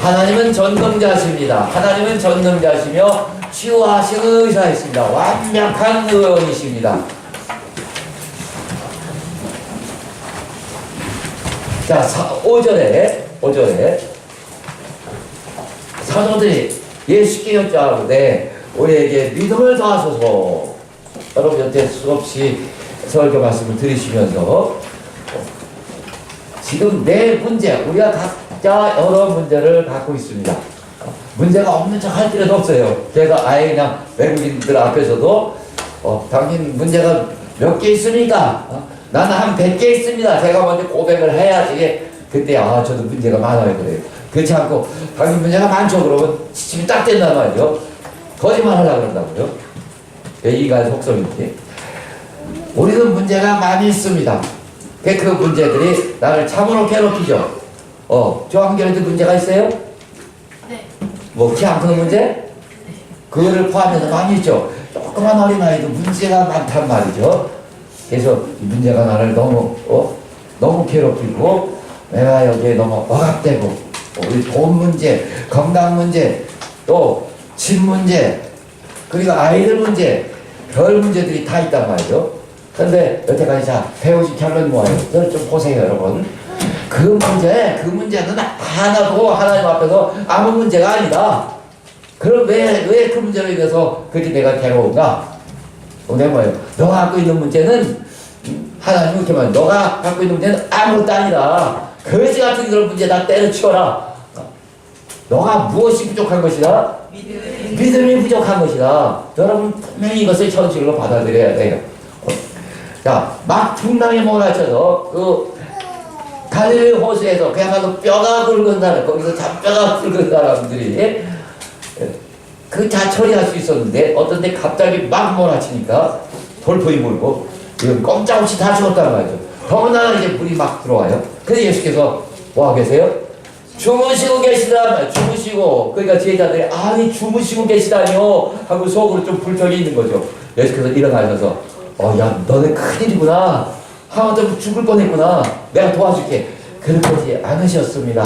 하나님은 전능자십니다. 하나님은 전능자시며 치유하시는 의사이십니다. 완벽한 의원이십니다. 자, 5절에 사도들이 예수께 여짜오되 우리에게 믿음을 더하소서. 여러분 여태 수없이 설교 말씀을 들으시면서 지금 내 문제, 우리가 각자 여러 문제를 갖고 있습니다. 문제가 없는 척 할 필요도 없어요. 제가 아예 그냥 외국인들 앞에서도 당신 문제가 몇 개 있습니까? 나는 한 100개 있습니다. 제가 먼저 고백을 해야지 그때 저도 문제가 많아요 그래요. 그렇지 않고 당신 문제가 많죠 그러면 지침이 딱 된단 말이죠. 거짓말 하려고 그런다고요. 이가 속성인지 우리는 문제가 많이 있습니다. 그 문제들이 나를 참으로 괴롭히죠. 조한결에도 문제가 있어요? 네. 뭐 키 안 크는 문제? 그거를 포함해서 많이 있죠. 조그만 어린아이도 문제가 많단 말이죠. 그래서 이 문제가 나를 너무 괴롭히고 내가 여기에 너무 억압되고 우리 돈 문제, 건강 문제, 또 집 문제, 그리고 아이들 문제, 별 문제들이 다 있단 말이죠. 그런데 여태까지 배우신 결론 뭐예요? 좀 보세요 여러분. 그 문제는 하나도 하나님 앞에서 아무 문제가 아니다. 그럼 왜 그 문제로 인해서 그렇게 내가 괴로운가? 그게 뭐예요? 너가 갖고 있는 문제는 하나님 이렇게 말해요. 너가 갖고 있는 문제는 아무것도 아니다. 거지 같은 그런 문제 다 때려치워라. 너가 무엇이 부족한 것이다? 믿음이 부족한 것이다. 여러분 분명히 이것을 현실로 받아들여야 돼요. 자, 막 풍랑에 몰아쳐서 그 갈릴리 호수에서 그야말로 뼈가 굵은 사람, 거기서 뼈가 굵은 사람들이 그 다 처리할 수 있었는데 어떤 데 갑자기 막 몰아치니까 돌풍이 불고 이건 꼼짝없이 다 죽었단 말이죠. 더군다나 이제 물이 막 들어와요. 그래서 예수께서 뭐 하고 계세요? 주무시고 계시다. 주무시고. 그러니까 제자들이 아니 주무시고 계시다니요 하고 속으로 좀 불평이 있는 거죠. 예수께서 일어나셔서 야 너네 큰일이구나. 하마터면 죽을 뻔했구나. 내가 도와줄게. 그렇지 않으셨습니다.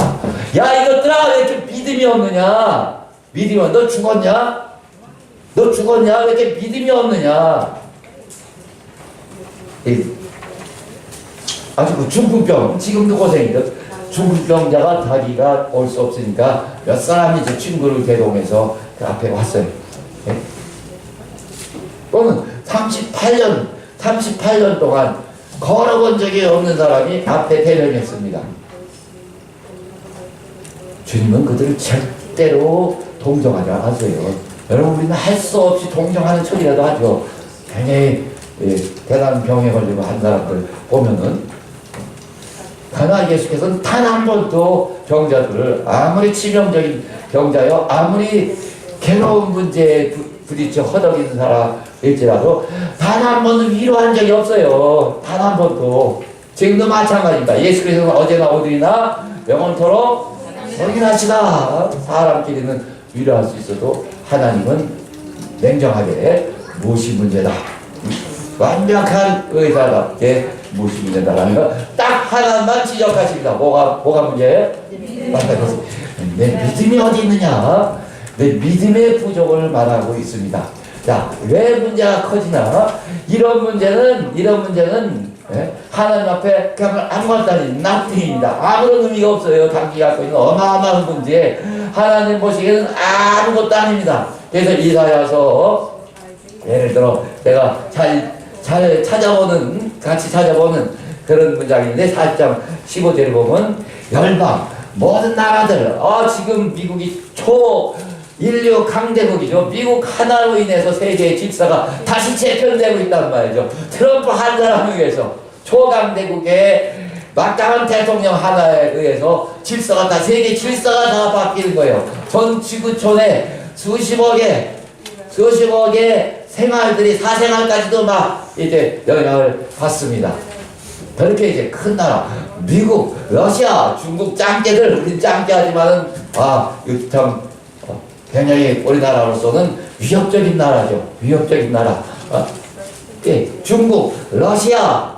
야 이것들아 왜 이렇게 믿음이 없느냐. 믿음이 너 죽었냐? 너 죽었냐? 왜 이렇게 믿음이 없느냐? 아주 그 중풍병 지금도 고생이죠. 중풍병자가 자기가 올 수 없으니까 몇 사람이 이제 친구를 대동해서 그 앞에 왔어요. 네? 또는 38년 동안 걸어본 적이 없는 사람이 앞에 대령했습니다. 주님은 그들을 절대로 동정하지 않았어요. 여러분 우리는 할 수 없이 동정하는 척이라도 하죠. 굉장히 대단한 병에 걸리고 한 사람들 보면은 그러나 예수께서는 단 한 번도 병자들을 아무리 치명적인 병자여 아무리 괴로운 문제에 부딪혀 허덕이는 사람일지라도 단 한 번도 위로한 적이 없어요. 단 한 번도. 지금도 마찬가지입니다. 예수께서는 어제나 오늘이나 영원토록 동일하시다. 사람끼리는 위로할 수 있어도 하나님은 냉정하게 무엇이 문제다. 완벽한 의사답게 무엇이 문제다라는 거 딱 하나만 지적하십니다. 뭐가 문제예요? 내 믿음이 어디 있느냐? 내 믿음의 부족을 말하고 있습니다. 자, 왜 문제가 커지나? 이런 문제는 하나님 앞에 그냥 아무것도 아닌 nothing입니다. 아무런 의미가 없어요. 당신이 갖고 있는 어마어마한 문제 하나님 보시기에는 아무것도 아닙니다. 그래서 이사야서 예를 들어 내가 같이 찾아보는 그런 문장인데 4장 15절을 보면 열방 모든 나라들 지금 미국이 인류 강대국이죠. 미국 하나로 인해서 세계의 질서가 다시 재편되고 있단 말이죠. 트럼프 한 사람에 의해서 초강대국의 막강한 대통령 하나에 의해서 세계 질서가 다 바뀌는 거예요. 전 지구촌에 수십억의 생활들이 사생활까지도 막 이제 영향을 받습니다. 그렇게 이제 큰 나라 미국, 러시아, 중국 짱깨들 우리 짱깨하지만은 이거 참 굉장히 우리나라로서는 위협적인 나라죠. 위협적인 나라. 중국, 러시아,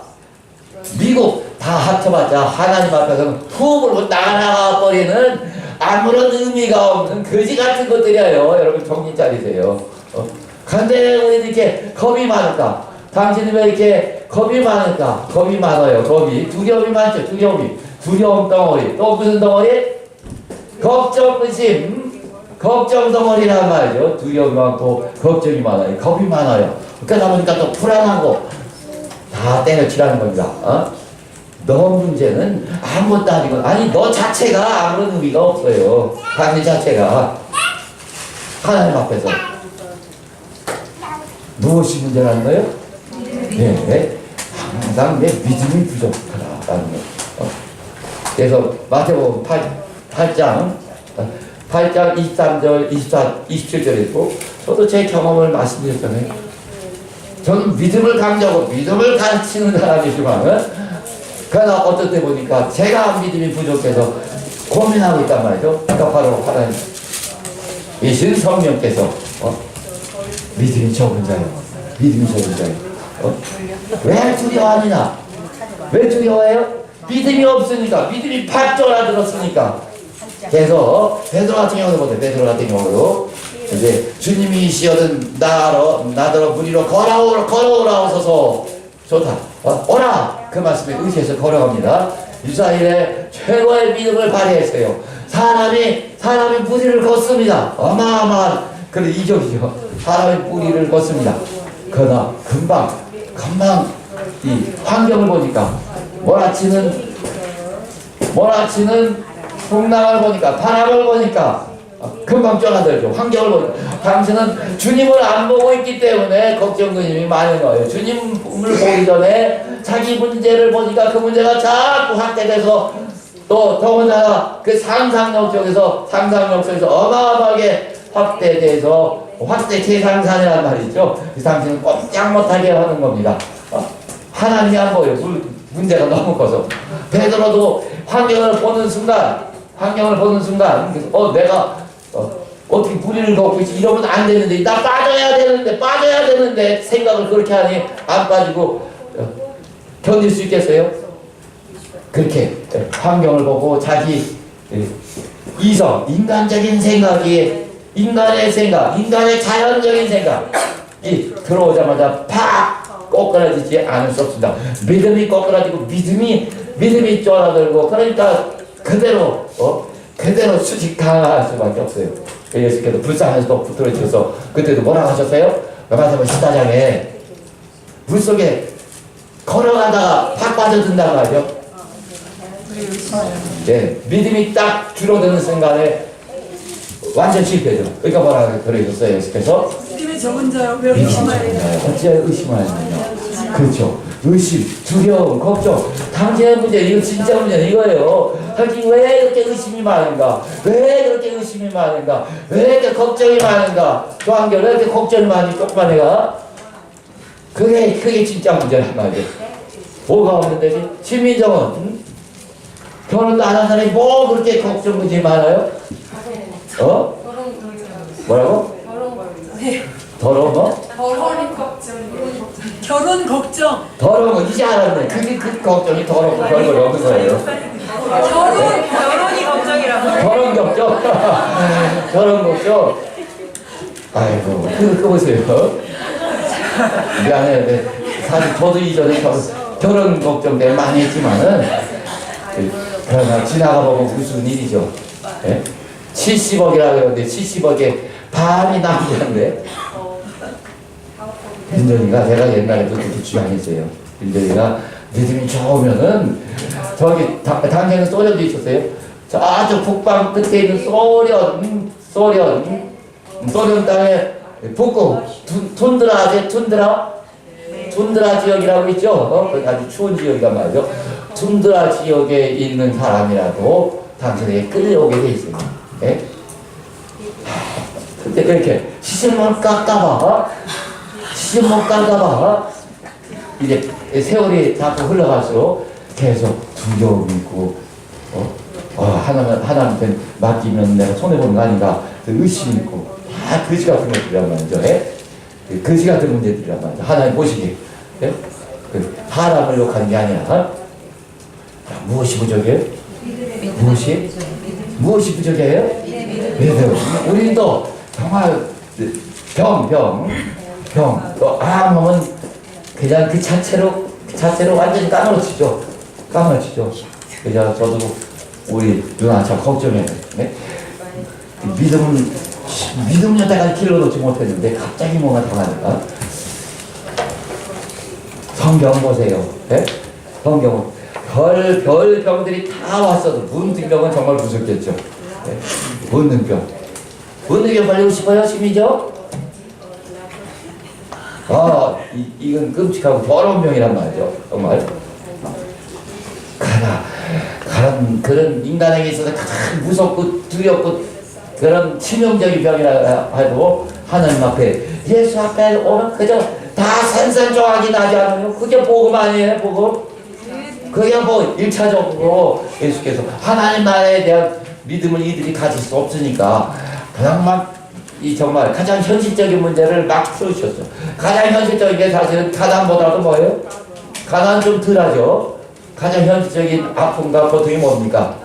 미국 다 합쳐봤자 하나님 앞에서는 훅 나가 버리는 아무런 의미가 없는 거지 같은 것들이에요. 여러분 정신 차리세요. 근데 왜 이렇게 겁이 많을까? 당신이 왜 이렇게 겁이 많을까? 겁이 많아요. 겁이. 두려움이 많죠. 두려움이. 두려움 덩어리. 또 무슨 덩어리? 걱정, 의심. 걱정 덩어리란 말이죠. 두려움이 많고 걱정이 많아요. 겁이 많아요. 그러다 보니까 또 불안하고 다 때려치라는 겁니다. 너 문제는 아무것도 아니고, 아니 너 자체가 아무런 의미가 없어요. 당신 자체가 하나님 앞에서 무엇이 문제라는 거예요? 네, 항상 내 믿음이 부족하다라는 거. 그래서 마태복음 8장 23절, 27절에 있고, 저도 제 경험을 말씀드렸잖아요. 저는 믿음을 강조하고 믿음을 가르치는 사람이지만은, 그러나 어떨 때 보니까 제가 믿음이 부족해서 고민하고 있단 말이죠. 그러니까 바로 하나님 이신 성령께서 믿음이 적은 자요, 믿음이 적은 자요. 왜 두려워하느냐? 왜 두려워해요? 믿음이 없으니까, 믿음이 팍 쫄아들었으니까. 그래서 베드로 같은 경우도 보세요. 베드로 같은 경우도 이제 주님이 시어든 나더러 무리로 걸어오라 하소서. 좋다. 오라! 그 말씀에 의지해서 걸어갑니다. 이스라엘의 최고의 믿음을 발휘했어요. 사람이 무리를 걷습니다. 어마어마한 그런 이적이죠. 사람이 무리를 걷습니다. 그러나 금방 이 환경을 보니까 몰아치는 풍랑을 보니까, 바람을 보니까 금방 쫄아들죠. 환경을 보니까. 당신은 주님을 안 보고 있기 때문에 걱정근심이 많은 거예요. 주님을 보기 전에 자기 문제를 보니까 그 문제가 자꾸 확대돼서, 또 더군다나 그 상상력 속에서 어마어마하게 확대돼서 확대 재상산이란 말이죠. 그 당신은 꼼짝 못하게 하는 겁니다. 하나님이 안 보여요. 문제가 너무 커서. 베드로도 환경을 보는 순간 내가 어떻게 무리를 걷고 있지? 이러면 안 되는데, 나 빠져야 되는데 생각을 그렇게 하니 안 빠지고 견딜 수 있겠어요? 그렇게 환경을 보고 자기 이성, 인간적인 생각이, 인간의 자연적인 생각이 들어오자마자 팍 꼬꾸라지지 않을 수 없습니다. 믿음이 꼬꾸라지고 믿음이 쫄아들고, 그러니까 그대로 수직당할 수밖에 없어요. 예수께서 불쌍해서 붙들어주셔서 그때도 뭐라고 하셨어요? 마태복음 14장에 물속에 걸어가다가 팍 빠져든다고 하죠. 네, 믿음이 딱 줄어드는 순간에 완전 실패죠. 그러니까 뭐라고 그러셨어요? 예수께서 믿음이 적은 자요, 왜 의심하느냐? 어찌 의심하느냐? 그렇죠. 의심, 두려움, 걱정. 당신의 문제, 이거 진짜 문제는 이거예요. 당신 왜 이렇게 의심이 많은가? 왜 그렇게 의심이 많은가? 왜 이렇게 걱정이 많은가? 저 한결 왜 이렇게 걱정이 많이 조그만 애가? 그게 진짜 문제란 말이에요. 뭐가 없는데? 시민정은 응? 결혼도 안 한 사람이 뭐 그렇게 걱정이 많아요? 뭐라고? 더러운 거? 결혼 걱정. 더러운 거 이제 알았네. 그 걱정이 더럽고 별거 없는 거예요. 결혼이 걱정이라고. 결혼 걱정? 결혼 걱정? 아이고, 그거 보세요. 미안해. 사실 저도 이전에 결혼 걱정 내가 많이 했지만은, 그러나 지나가보고 무슨 일이죠. 예? 70억이라고 그러는데 70억에 반이 남자인데, 민정이가 내가 옛날에도 그렇게 주장했어요. 민정이가 믿음이 좋으면은 저기 당시에는 소련도 있었어요. 저쪽 북방 끝에 있는 소련 땅에 북극 툰드라 아세요? 툰드라 지역이라고 있죠. 거기 아주 추운 지역이란 말이죠. 툰드라 지역에 있는 사람이라도 당신에게 끌려오게 돼 있어요. 예? 근데 이렇게 시신만 깎아봐. 이제 세월이 자꾸 흘러갈수록 계속 두려움이 있고, 하나님한테 맡기면 내가 손해보는 거 아닌가, 의심이 있고, 다 거지 같은 것들이란 말이죠. 예? 거지 같은 문제들이란 말이죠. 하나님 보시기에. 예? 사람을 욕하는 게 아니라, 무엇이 부족해요? 무엇이? 무엇이 부족해요? 믿음. 우리도 정말 병, 또 암하면 그냥 그 자체로 완전히 까무러치죠. 그래서 저도 우리 누나 참 걱정해요. 네? 믿음 여태까지 길러놓지 못했는데 갑자기 뭐가 당하니까. 성경 보세요. 네? 성경은 별 병들이 다 왔어도 문둥병은 정말 무섭겠죠. 네? 문둥병 걸리고 싶어요, 심이죠? 이건 끔찍하고 더러운 병이란 말이죠. 정말. 그런 인간에게 있어서 가장 무섭고 두렵고 그런 치명적인 병이라 해도 하나님 앞에, 예수 앞에 오면 그저 다 산산조각이 나지 않아요? 그게 복음 아니에요, 복음? 그게 뭐 1차적으로 예수께서 하나님 나라에 대한 믿음을 이들이 가질 수 없으니까 그냥 정말 가장 현실적인 문제를 막 풀으셨어. 가장 현실적인 게 사실은 가난보다도 뭐예요? 가난 좀 덜하죠. 가장 현실적인 아픔과 고통이 뭡니까?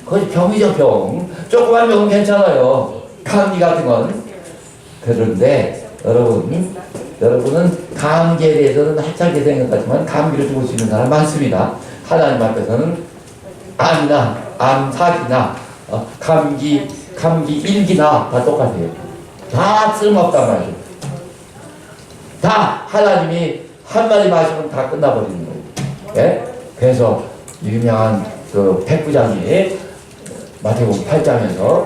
그것이 병이죠, 병. 조그만 병은 괜찮아요. 감기 같은 건. 그런데 여러분은 감기에 대해서는 하찮게 생각하지만 감기를 죽을 수 있는 사람 많습니다. 하나님 앞에서는 암 사기나 감기 일기나 다 똑같아요. 다 쓸모없단 말이에요. 다 하나님이 한마디 마시면 다 끝나버리는 거예요. 예? 그래서 유명한 그 백부장이 마태복음 8장에서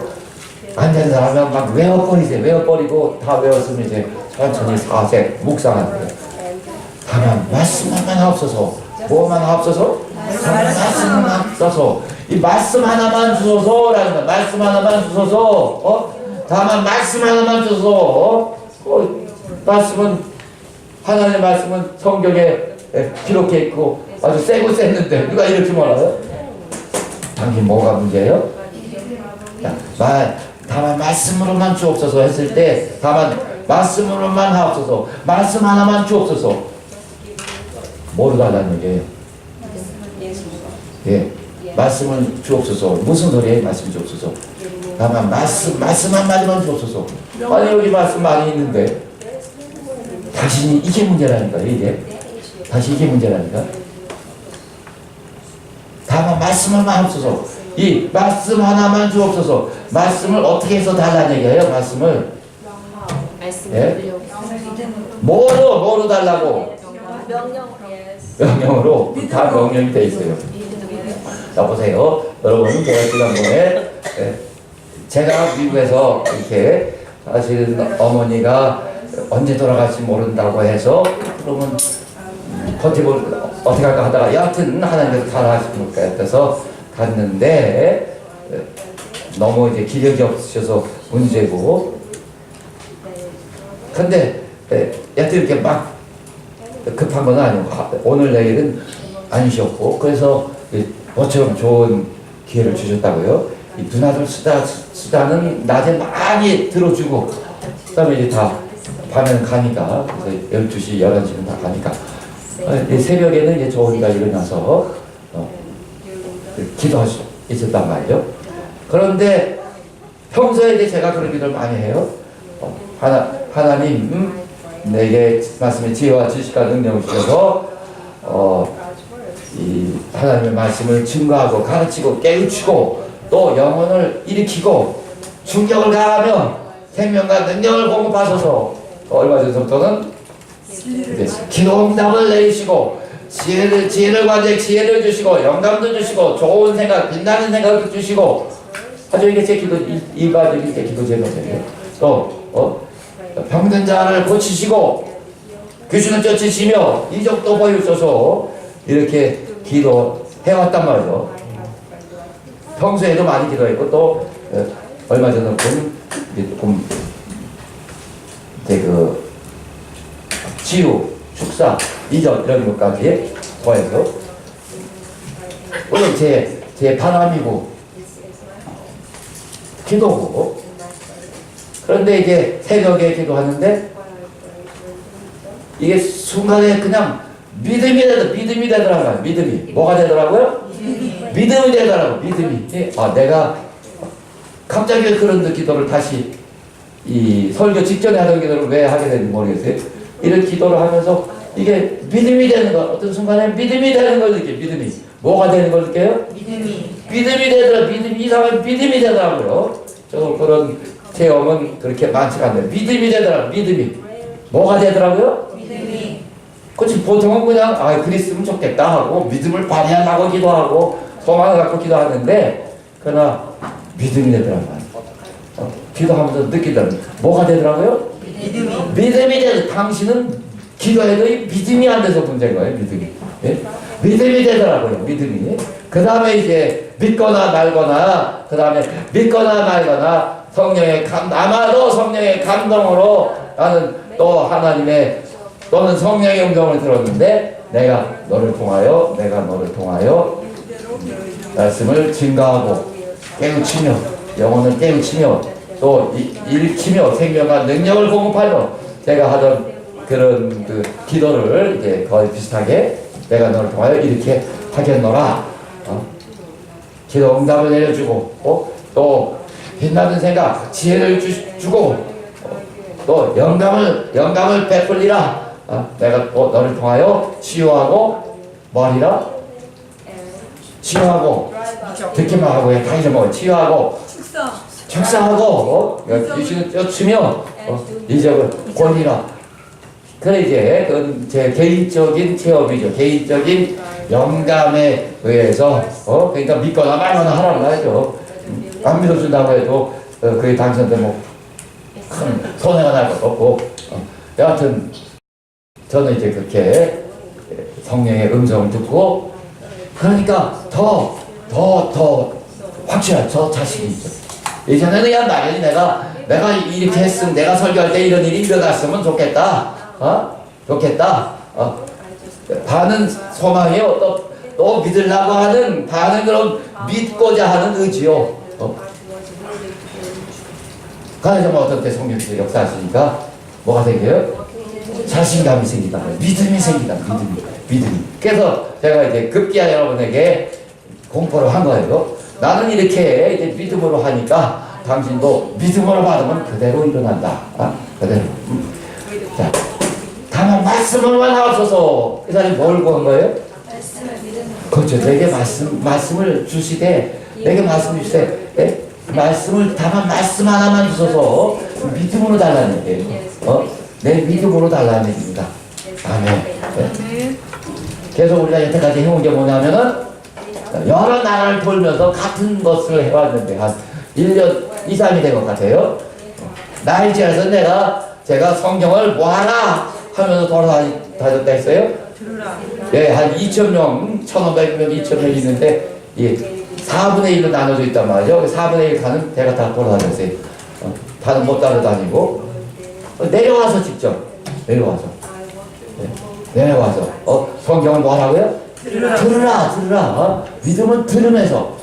안 되는 사람은 막 외워버리고 다 외웠으면 이제 천천히 사색 묵상하는데, 다만 말씀만 없어서 뭐만 없어서? 말씀만 없어서. 이 말씀 하나만 주소서라는 거야. 말씀 하나만 주소서. 다만 말씀 하나만 주소서. 말씀은, 하나님의 말씀은 성경에 기록해 있고 아주 세고 셌는데 누가 이렇게 말해요? 당신 뭐가 문제예요? 다만 말씀으로만 주옵소서 했을 때, 다만 말씀으로만 하옵소서, 말씀 하나만 주옵소서. 뭐로 달라는 얘기예요? 예, 말씀을 주옵소서. 무슨 소리예요? 말씀 주옵소서. 다만 말씀 한마디만 주옵소서. 아니 여기 말씀 많이 있는데 다시 이게 문제라니까. 이게 다시 이게 문제라니까. 다만 말씀만 하옵소서. 이 말씀 하나만 주옵소서. 말씀을 어떻게 해서 달라는 얘기예요? 말씀을 예? 뭐로 달라고? 명령으로. 다 명령이 돼 있어요. 자 보세요. 여러분, 제가 지난번에 제가 미국에서 이렇게 사실 어머니가 언제 돌아갈지 모른다고 해서 그러면 버티고 어떻게 할까 하다가 여하튼 하나님께서 살아가시는 것 같아서 갔는데 너무 이제 기력이 없으셔서 문제고, 근데 여하튼 이렇게 막 급한 건 아니고 오늘 내일은 아니셨고, 그래서 모처럼 좋은 기회를 주셨다고요. 이 누나들 수다는 낮에 많이 들어주고, 그 다음에 이제 다 밤에는 가니까, 그래서 12시, 11시는 다 가니까 새벽에는 이제 저희가 일어나서 기도할 수 있었단 말이죠. 그런데 평소에 이제 제가 그런 기도를 많이 해요. 하나님 내게 말씀의 지혜와 지식과 능력을 주셔서 이 하나님의 말씀을 증거하고 가르치고 깨우치고 또 영혼을 일으키고 충격을 가하며 생명과 능력을 공급하소서. 얼마 전부터는 기도 응답을 내리시고 지혜를 관제 지혜를 주시고 영감도 주시고 좋은 생각 빛나는 생각도 주시고, 아주 이게 제 기도 일반적인 제 기도 제목이에요. 또 병든 자를 고치시고 귀신을 쫓으시며 이적도 보여주셔서 이렇게 기도해왔단 말이죠. 평소에도 많이 기도했고 또 얼마 전에 조금 이제 그 치유, 축사, 이적 이런 것까지 더해서 오늘 제 바람이고 기도고, 그런데 이게 새벽에 기도하는데 이게 순간에 그냥 믿음이 되더라고요. 믿음이. 뭐가 되더라고요? 믿음이 되더라고요. 믿음이. 내가 갑자기 그런 기도를 다시 이 설교 직전에 하던 기도를 왜 하게 되는지 모르겠어요. 이런 기도를 하면서 이게 믿음이 되는 거, 어떤 순간에 믿음이 되는 걸 느껴요. 믿음이. 뭐가 되는 걸 느껴요? 믿음이 되더라. 이상한 믿음이 되더라고요. 저도 그런 체험은 그렇게 많지가 않네요. 믿음이 되더라. 믿음이. 뭐가 되더라고요? 그렇지. 보통은 그냥 그랬으면 좋겠다 하고 믿음을 발휘하려고 기도하고 소망을 갖고 기도하는데, 그러나 믿음이 되더라고요. 기도하면서 느끼더라고요. 뭐가 되더라고요? 믿음이 되더라고요. 당신은 기도해도 믿음이 안 돼서 문제인 거예요. 믿음이. 예? 믿음이 되더라고요. 믿음이. 그 다음에 이제 믿거나 말거나, 그 다음에 믿거나 말거나 아마도 성령의 감동으로 나는 또 하나님의 또는 성령의 음성을 들었는데 내가 너를 통하여 말씀을 증가하고 깨우치며 영혼을 깨우치며 또 일치며 생명과 능력을 공급하며 내가 하던 그런 그 기도를 이제 거의 비슷하게 내가 너를 통하여 이렇게 하겠노라. 기도 응답을 내려주고 또 빛나는 생각 지혜를 주고 또 영감을 베풀리라. 내가 또 너를 통하여 치유하고 뭐하리라? 치유하고 듣기만 하고 다 잊어먹어. 치유하고 축사하고 유신을 쫓으며 이적을 권리라. 그래 이제 그건 제 개인적인 체험이죠. 개인적인 영감에 의해서 그러니까 믿거나 말거나 하라고 하죠. 안 믿어준다고 해도 그게 당선되면 큰 손해가 날 것도 없고 여하튼 저는 이제 그렇게 성령의 음성을 듣고 그러니까 더 확실한 저 자신이 있죠. 예전에는 그냥 막연히 내가 이렇게 했으면 내가 설교할 때 이런 일이 일어났으면 좋겠다. 반은 소망이요. 또 믿으려고 하는 반은 그런 믿고자 하는 의지요. 그래서 어떻게 성령께서 역사하시니까 뭐가 생겨요? 자신감이 생기다. 믿음이 생기다. 믿음이. 그래서 제가 이제 급기야 여러분에게 공포를 한 거예요. 나는 이렇게 이제 믿음으로 하니까 당신도 믿음으로 받으면 그대로 일어난다. 그대로. 자, 다만 말씀을만 하옵소서. 이 사람이 뭘 구한 거예요? 그렇죠. 내게 말씀을 주시되, 내게 말씀 주시되, 말씀을 다만 말씀 하나만 주소서. 믿음으로 달라는 얘기예요. 내 믿음으로 달라는 얘기입니다. 아멘. 그래서 우리가 여태까지 해온 게 뭐냐면은 여러 나라를 돌면서 같은 것을 해왔는데 한 1년 이상이 된 것 같아요. 나이지에서 제가 성경을 뭐하라 하면서 돌아다녔다 했어요. 예, 한 2,000명, 1,500명, 2,000명 있는데 예, 4분의 1로 나눠져 있단 말이죠. 4분의 1 가는 제가 다 돌아다녔어요. 다는 못 따라다니고 내려와서 직접 내려와서 성경을 뭐 하라고요? 들으라. 믿음은 들으면서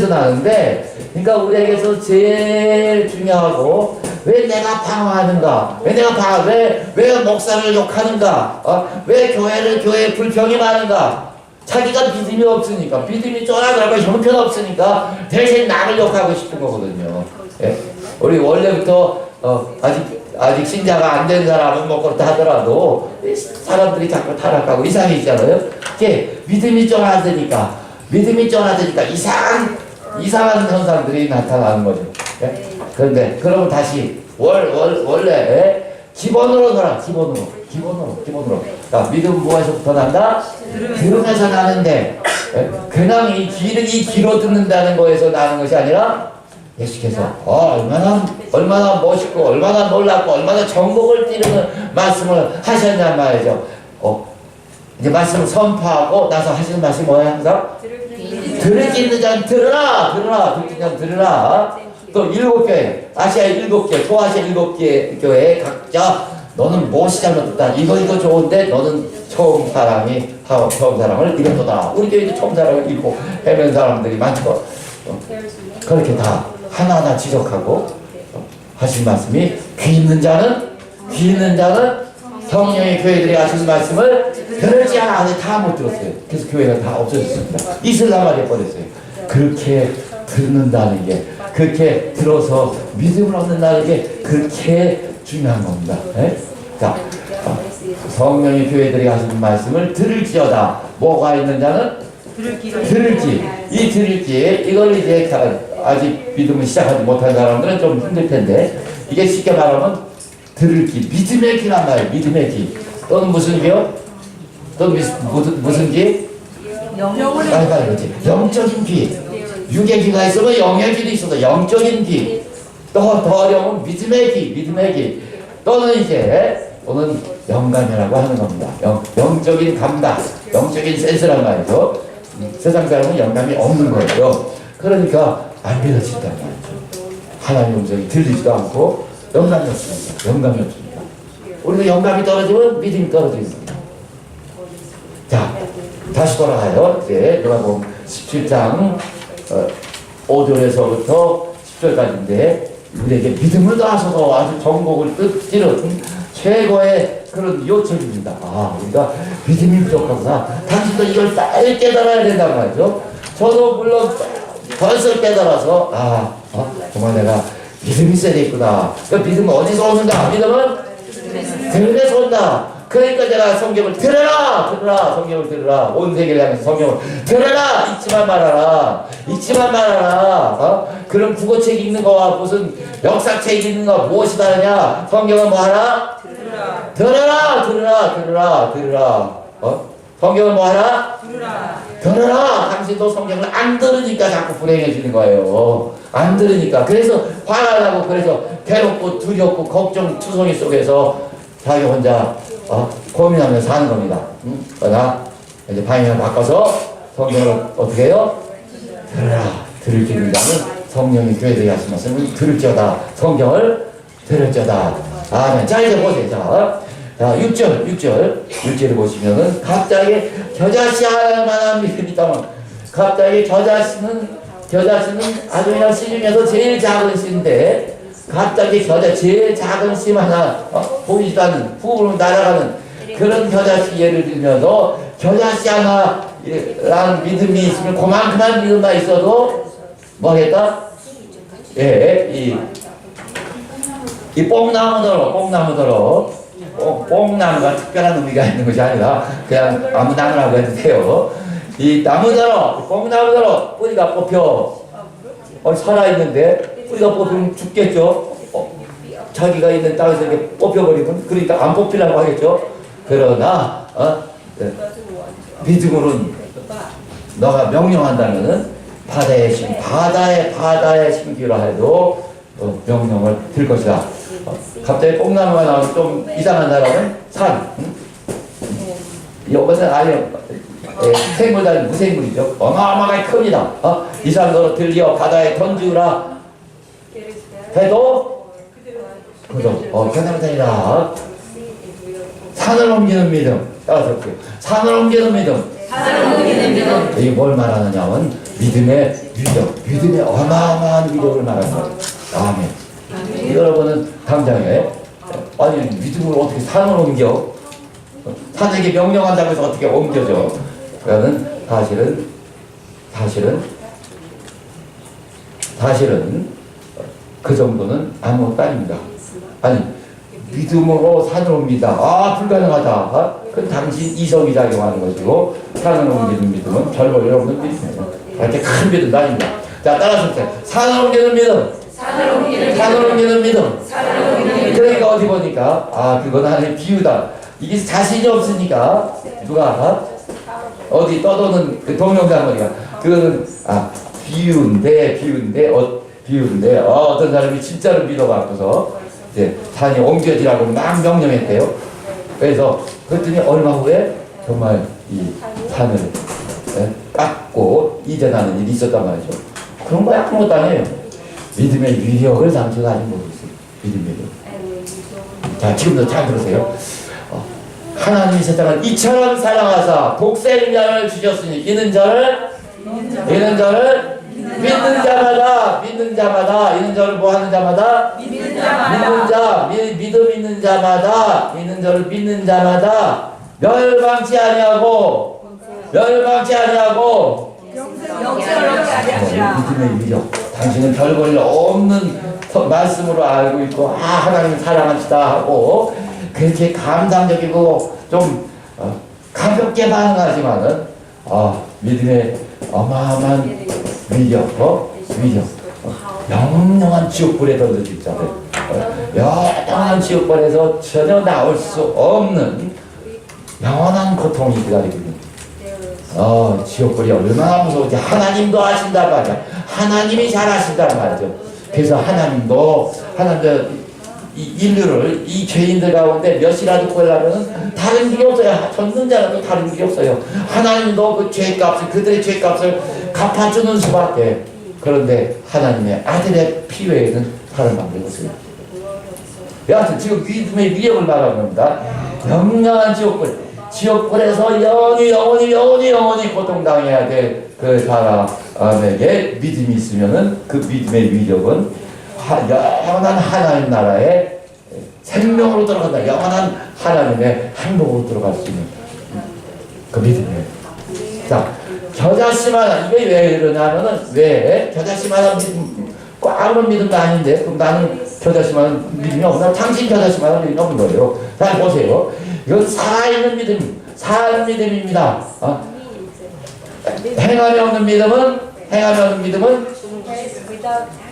나는데, 그러니까 우리에게서 제일 중요하고 왜 내가 방황하는가? 왜 목사를 욕하는가? 왜 교회에 불평이 많은가? 자기가 믿음이 없으니까, 믿음이 쫄아들고 형편없으니까 대신 나를 욕하고 싶은 거거든요. 예? 우리 원래부터 아직 신자가 안 된 사람은 뭐 그렇다 하더라도 사람들이 자꾸 타락하고 이상해지잖아요. 이게 믿음이 쫄아드니까 이상한 현상들이 나타나는 거죠. 예? 그런데 그러면 다시 원래 기본으로 돌아. 기본으로. 자, 믿음 무엇에서부터 난다? 들으면서 나는데 그냥 이 귀로 듣는다는 거에서 나는 것이 아니라 예수께서 얼마나 멋있고 얼마나 놀랍고 얼마나 전곡을 찌르는 말씀을 하셨냔 말이죠. 이제 말씀을 선포하고 나서 하시는 말씀이 뭐야 항상? 들을 수 있는 자는 들으라. 듣는 자는 들으라. 또 7교회, 아시아 7교회, 소아시아 7개 교회 각자 너는 무엇이 잘못됐다. 이거 좋은데 너는 처음 사랑을 잃었다. 우리 교회도 처음 사랑을 잃고 헤맨 사람들이 많죠. 그렇게 다 하나하나 지적하고 하신 말씀이 귀 있는 자는 성령의 교회들이 하신 말씀을 들을지 않아. 다 못 들었어요. 그래서 교회가 다 없어졌습니다. 이슬람화돼 버렸어요. 그렇게 듣는다는 게, 그렇게 들어서 믿음을 얻는다는 게 그렇게 중요한 겁니다. 네? 자, 성령의 교회들이 하신 말씀을 들을지어다. 뭐가 있는 자는? 들을지. 이 들을지, 이걸 이제 아직 믿음을 시작하지 못한 사람들은 좀 힘들 텐데, 이게 쉽게 말하면 들을 귀, 믿음의 귀란 말이에요. 믿음의 귀. 또는 무슨 귀요? 또는 무슨 귀? 빨리 그렇지. 영적인 귀. 육의 귀가 있어도 영의 귀도 있어도 영적인 귀. 또 더 어려운 믿음의 귀, 믿음의 귀. 또는 영감이라고 하는 겁니다. 영적인 감각, 영적인 센스란 말이죠. 세상 사람은 영감이 없는 거예요. 그러니까 안 믿어진단 말이죠. 하나님 음성이 들리지도 않고 영감이 없습니다. 영감이 없습니다. 우리도 영감이 떨어지면 믿음이 떨어집니다. 자, 다시 돌아가요. 이제 누가복음 17장 5절에서부터 10절까지인데, 우리에게 믿음을 더하셔서 아주 전곡을 찌른 최고의 그런 요청입니다. 아, 우리가 믿음이 부족하구나. 당신도 이걸 잘 깨달아야 된단 말이죠. 저도 물론 벌써 깨달아서 정말 내가 믿음이 있어야 되겠구나. 그 믿음은 어디서 오는가? 믿음은 들에서 온다. 그러니까 제가 성경을 들어라! 성경을 들어라. 온 세계를 향해서 성경을 들어라! 잊지만 말아라. 그런 국어책 읽는 거와 무슨 역사책 읽는 거 무엇이 다르냐? 성경은 뭐 하라? 들어라! 성경을 뭐 하라? 들어라! 당신도 성경을 안 들으니까 자꾸 불행해지는 거예요. 안 들으니까. 그래서 화가 나고, 그래서 괴롭고 두렵고 걱정 투성이 속에서 자기 혼자 고민하면서 사는 겁니다. 그러나 이제 방향을 바꿔서 성경을 어떻게 해요? 들어라. 들을 줄 자는 성령이 교회들이 하신 말씀을 들을지어다. 성경을 들을지어다. 아멘. 자, 이제 보세요. 자, 6절을 보시면은, 갑자기 겨자씨 하나만한 믿음이 있다면, 갑자기 겨자씨는 아주 그냥 씨 중에서 제일 작은 씨인데, 갑자기 제일 작은 씨 하나, 보이지도 않는, 푸으로 날아가는 그런 겨자씨 예를 들면서, 겨자씨 하나라는 믿음이 있으면, 그만큼만 믿음만 있어도, 뭐겠다? 이 뽕나무더러, 뽕나무가 특별한 의미가 있는 것이 아니라 그냥 아무 나무라고 해도 돼요. 이 나무더러, 뽕나무더러 뿌리가 뽑혀 살아있는데 뿌리가 뽑히면 죽겠죠. 자기가 있는 땅에서 이렇게 뽑혀버리면, 그러니까 안 뽑히려고 하겠죠. 그러나 믿음으로는 너가 명령한다면은 바다에 심기로 해도 명령을 들 것이다. 갑자기 뽕나무가 나오면 좀 이상한 나라는 산. 이것은 아예 생물도 아닌 무생물이죠. 어마어마하게 큽니다. 이 산으로 들려 바다에 던지우라 해도 견해부터이다. 산을 옮기는 믿음. 따라서 산을 옮기는 믿음. 이게 뭘 말하느냐면 믿음의 어마어마한 믿음을 말하는 거예요. 아멘. 여러분은 당장에 믿음으로 어떻게 산을 옮겨? 산에게 명령한다고 해서 어떻게 옮겨져? 그러는 사실은 그 정도는 아무것도 아닙니다. 아니, 믿음으로 산을 옮긴다. 불가능하다. 그건 당신 이성이 작용하는 것이고, 산을 옮기는 믿음은 별거 여러분은 믿음이에요. 그렇게 큰 믿음도 아닙니다. 자, 따라서 산을 옮기는 믿음. 그러니까 어디 보니까 그건 하나의 비유다. 이게 자신이 없으니까 누가 어디 떠도는 그 동영상 보니까 그거는 비유인데 어떤 사람이 진짜로 믿어갖고서 이제 산이 옮겨지라고 막 명령했대요. 그래서 그랬더니 얼마 후에 정말 이 산을 깎고 이전하는 일이 있었단 말이죠. 그런 거 아무것도 아니에요. 믿음의 위력을 당신은 아직 모르겠어요. 믿음의 위력. 자, 지금도 잘 들으세요. 하나님이 세상을 이처럼 사랑하사 독생자를 주셨으니 이는 저를 믿는 자마다 이는 저를 뭐 하는 자마다 믿는 믿음 있는 자마다 믿는 자를 믿는 자마다 멸망치 아니하고 믿음의 위력. 당신은 별 볼 일 없는 말씀으로 알고 있고 하나님 사랑합시다 하고 그렇게 감상적이고 좀 가볍게 반응하지만은 믿음의 어마어마한 위력, 영영한 지옥불에 던져질 자들, 영원한 지옥불에서 전혀 나올 수 없는 영원한 고통이 기다리고 있는 지옥불이 얼마나 무서운지 하나님도 아신단 말이야. 하나님이 잘 아신단 말이죠. 그래서 하나님도 이 인류를 이 죄인들 가운데 몇이라도 구하려면 다른 길이 없어요. 전능 자라도 다른 길이 없어요. 하나님도 그 죄값을 그들의 죄값을 갚아주는 수밖에. 그런데 하나님의 아들의 피 외에는 다른 방법이 없어요. 여하튼 지금 믿음의 위력을 말하는 겁니다. 영영한 지옥불에서 영원히 고통당해야 될 그 사람에게 믿음이 있으면은 그 믿음의 위력은 영원한 하나님 나라의 생명으로 들어간다. 영원한 하나님의 행복으로 들어갈 수 있는 그 믿음이에요. 자, 겨자씨만한 이게 왜 이러냐면은 왜 겨자씨만한 믿음 꽉은 믿음도 아닌데 그럼 나는 겨자씨만한 믿음이 없나? 당신 겨자씨만한 믿음이 없는 거예요. 잘 보세요. 이건 살아있는 믿음입니다. 행함이 없는 믿음은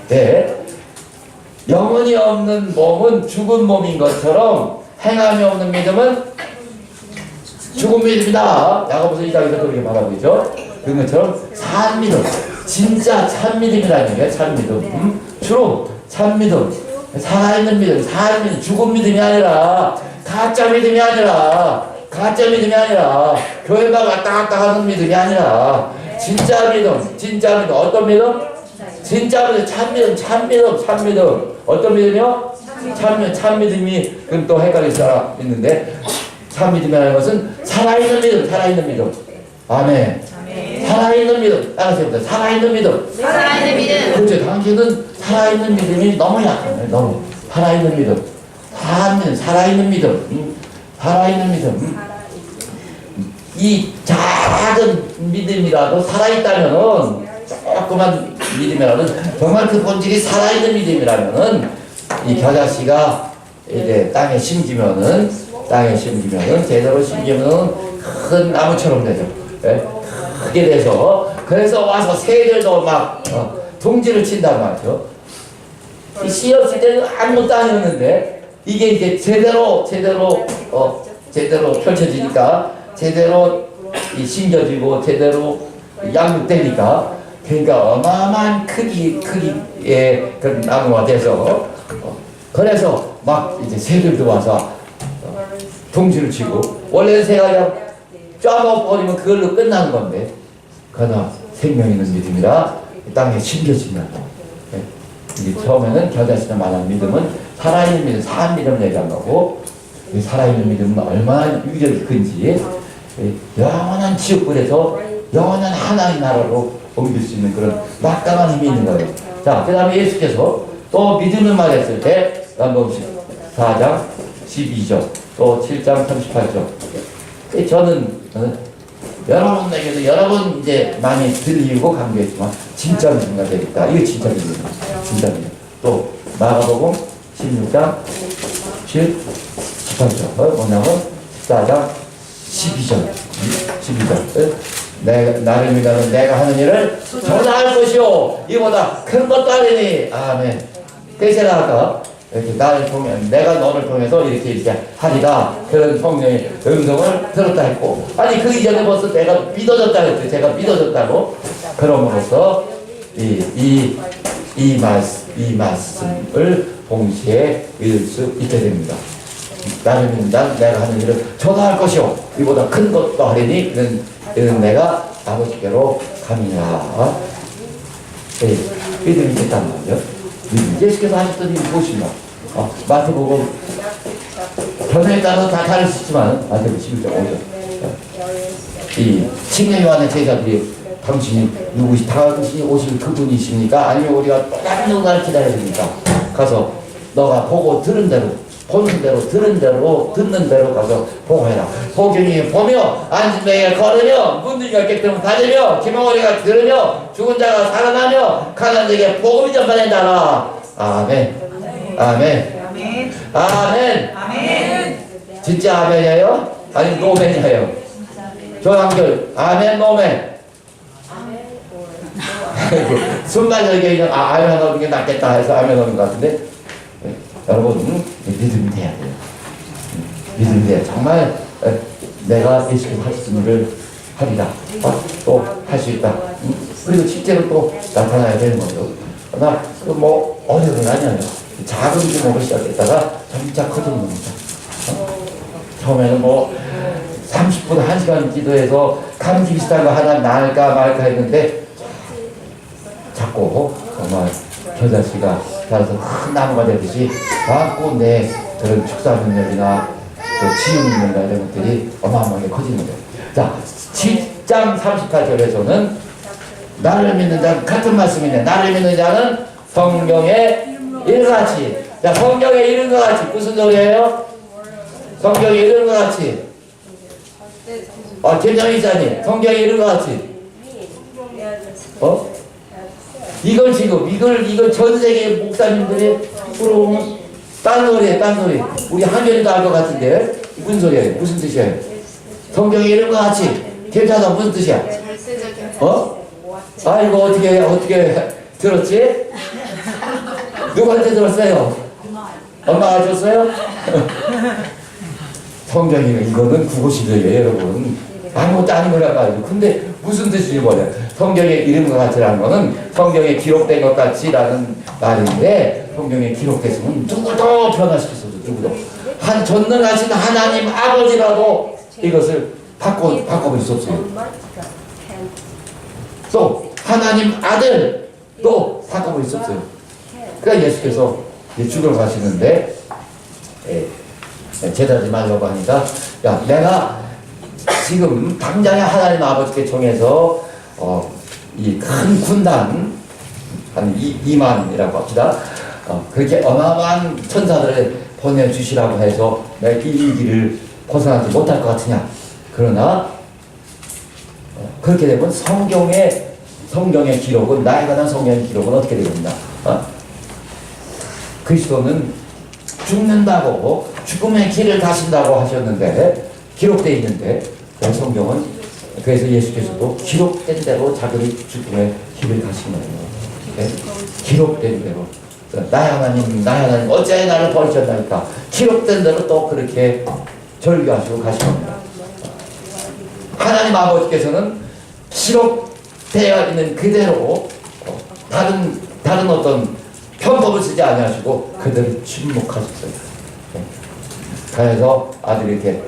네. 영혼이 없는 몸은 죽은 몸인 것처럼 행함이 없는 믿음은 죽은 믿음이다. 야고보서 2장에서 그렇게 말하고 있죠. 그런 것처럼 산 믿음, 진짜 참 믿음이라는 게 참 믿음, 주로 참 믿음, 살아있는 믿음, 산 믿음, 죽은 믿음이 아니라 가짜 믿음이 아니라 교회가 왔다 갔다 하는 믿음이 아니라 진짜 믿음 어떤 믿음? 진짜 믿음, 참 믿음 어떤 믿음이요? 참 믿음이 그럼 또 헷갈릴 사람 있는데 참 믿음이라는 것은 살아있는 믿음 아멘. 살아있는 믿음 따라서 살아있는 믿음 그렇죠. 당신은 살아있는 믿음이 너무 약해요. 너무 살아있는 믿음 살아있는 믿음 이 작은 믿음이라도 살아있다면은 조그만 믿음이라도 정말 그 본질이 살아있는 믿음이라면은 이 겨자씨가 이제 땅에 심기면은 제대로 심기면은 큰 나무처럼 되죠. 네? 크게 돼서 그래서 와서 새들도 막 둥지를 친단 말이죠. 이 씨였을 때는 아무것도 아니었는데 이게 이제 제대로 펼쳐지니까 제대로 심겨지고 제대로 양육되니까 그러니까 어마어마한 크기의 그런 나무가 돼서 그래서 막 이제 새들도 와서 둥지를 치고 원래는 새가 그냥 쫙버리면 그걸로 끝나는 건데 그러나 생명 있는 믿음이라 땅에 심겨진다. 이게 처음에는 겨자씨나 말하는 믿음은 살아있는 믿음, 산 믿음을 얘기한 거고 이 살아있는 믿음은 얼마나 위력이 큰지 영원한 지옥불에서 영원한 하나님 나라로 옮길 수 있는 그런 막강한 힘이 있는 거예요. 자, 그 다음에 예수께서 또 믿음을 말했을 때 요한복음 4장 12절 또 7장 38절 저는 여러분에게도 여러 번 이제 많이 들리고 강조했지만 진짜 믿음가 되겠다. 이게 진짜 믿음. 또 마가복음 16장 7, 18절 뭐냐면 14장 12절 나를 믿으면 내가 하는 일을 전할 것이요 이보다 큰 것도 아니니 아멘. 그래서 제가 아까 이렇게 나를 통해 내가 너를 통해서 이렇게 하리라 그런 성령의 음성을 들었다 했고 아니 그 이전에 벌써 내가 믿어졌다 했어요. 제가 믿어졌다고 그럼으로써 이 말씀을 동시에 믿을 수 있게 됩니다. 나를 믿는다 내가 하는 일을 전할 것이요 이보다 큰 것도 하리니 이는 내가 아버지께로 가니라. 믿음이 있단 말이죠. 예수께서 하셨던 일이 무엇인가? 마태복음 견해에 따라서 다 다를 수 있지만 마태복음 11장 5절 이 침례 요한의 제자들이 당신이 누구시 당신이 오실 그분이십니까? 아니면 우리가 다른 누군가를 기다려야 됩니까? 가서 너가 보고 들은 대로, 보는 대로, 들은 대로, 듣는 대로 가서 보고해라. 소경이 보며 안진뱅이가 걸으며 문들이가 깨뜨리면 닫으며 기망오리가 들으며 죽은 자가 살아나며 가난한 자에게 복음이 전파된다라. 아멘. 아멘. 아멘. 아멘. 아멘. 진짜 아멘이에요? 아니 노멘이에요? 조한결 아멘 노멘. 순간 저기 그냥 아멘 하는 게 낫겠다 해서 아멘 하는 것 같은데 여러분 믿음이 돼야 돼요. 믿음이 돼야 정말 내가 예수께서 하신 일을 하리라. 또 할 수 있다. 그리고 실제로 또 나타나야 되는 거죠. 그러나 뭐 어려운 건 아니에요. 작은 규모로 시작했다가 점차 커지는 겁니다. 처음에는 뭐 30분 1시간 기도해서 감기 비슷한 거 하나 나을까 말까 했는데 자꾸 정말 겨자씨가 자라서 큰 나무가 되듯이 자꾸 내 그런 축사 능력이나 또 치유 능력이나 이런 것들이 어마어마하게 커지는 거예요. 자, 10장 38절에서는 나를 믿는 자는 같은 말씀이네. 나를 믿는 자는 성경의 이름같이. 자, 성경의 이름과 같이 무슨 소리예요? 성경의 이름과 같이. 김정희 이사님, 성경의 이름과 같이. 이걸 지금 이걸 전 세계 목사님들이 부르면 딴 소리예요, 딴 소리. 우리 한결이도 알 것 같은데 무슨 소리예요? 무슨 뜻이에요? 성경의 이름과 같이. 괜찮아, 무슨 뜻이야? 아이고 어떻게 들었지? 누구한테 들었어요? 엄마가 줬어요? 성경이 이거는 국어시대예요, 여러분. 아무것도 아닌 거란 말이죠. 근데 무슨 뜻인지 몰라요. 성경의 이름과 같이라는 거는 성경에 기록된 것 같이라는 말인데 성경에 기록됐으면 누구도 변화시킬 수 없어요. 누구도. 전능하신 하나님 아버지라도 이것을 바꿔버릴 수 없어요. 또 하나님 아들도 바꿔버릴 수 없어요. 그러니까 예수께서 죽으러 가시는데 제자들이 말려고 하니까 야 내가 지금 당장에 하나님 아버지께 정해서 이 큰 군단 한 2만이라고 합시다. 그렇게 어마어마한 천사들을 보내주시라고 해서 내가 이 길을 벗어나지 못할 것 같으냐. 그러나 그렇게 되면 성경의 기록은 나에 관한 성경의 기록은 어떻게 되겠냐. 그리스도는 죽는다고 죽음의 길을 가신다고 하셨는데 기록되어 있는데 성경은 그래서 예수께서도 기록된 대로 자기의 죽음의 길을 가신 거예요. 네? 기록된 대로 나의 하나님 어찌하여 나를 버리셨나이까. 기록된 대로 또 그렇게 절규하시고 가신 겁니다. 하나님 아버지께서는 기록되어 있는 그대로 다른 어떤 편법을 쓰지 아니하시고 그대로 침묵하셨어요. 그래서 아들이 이렇게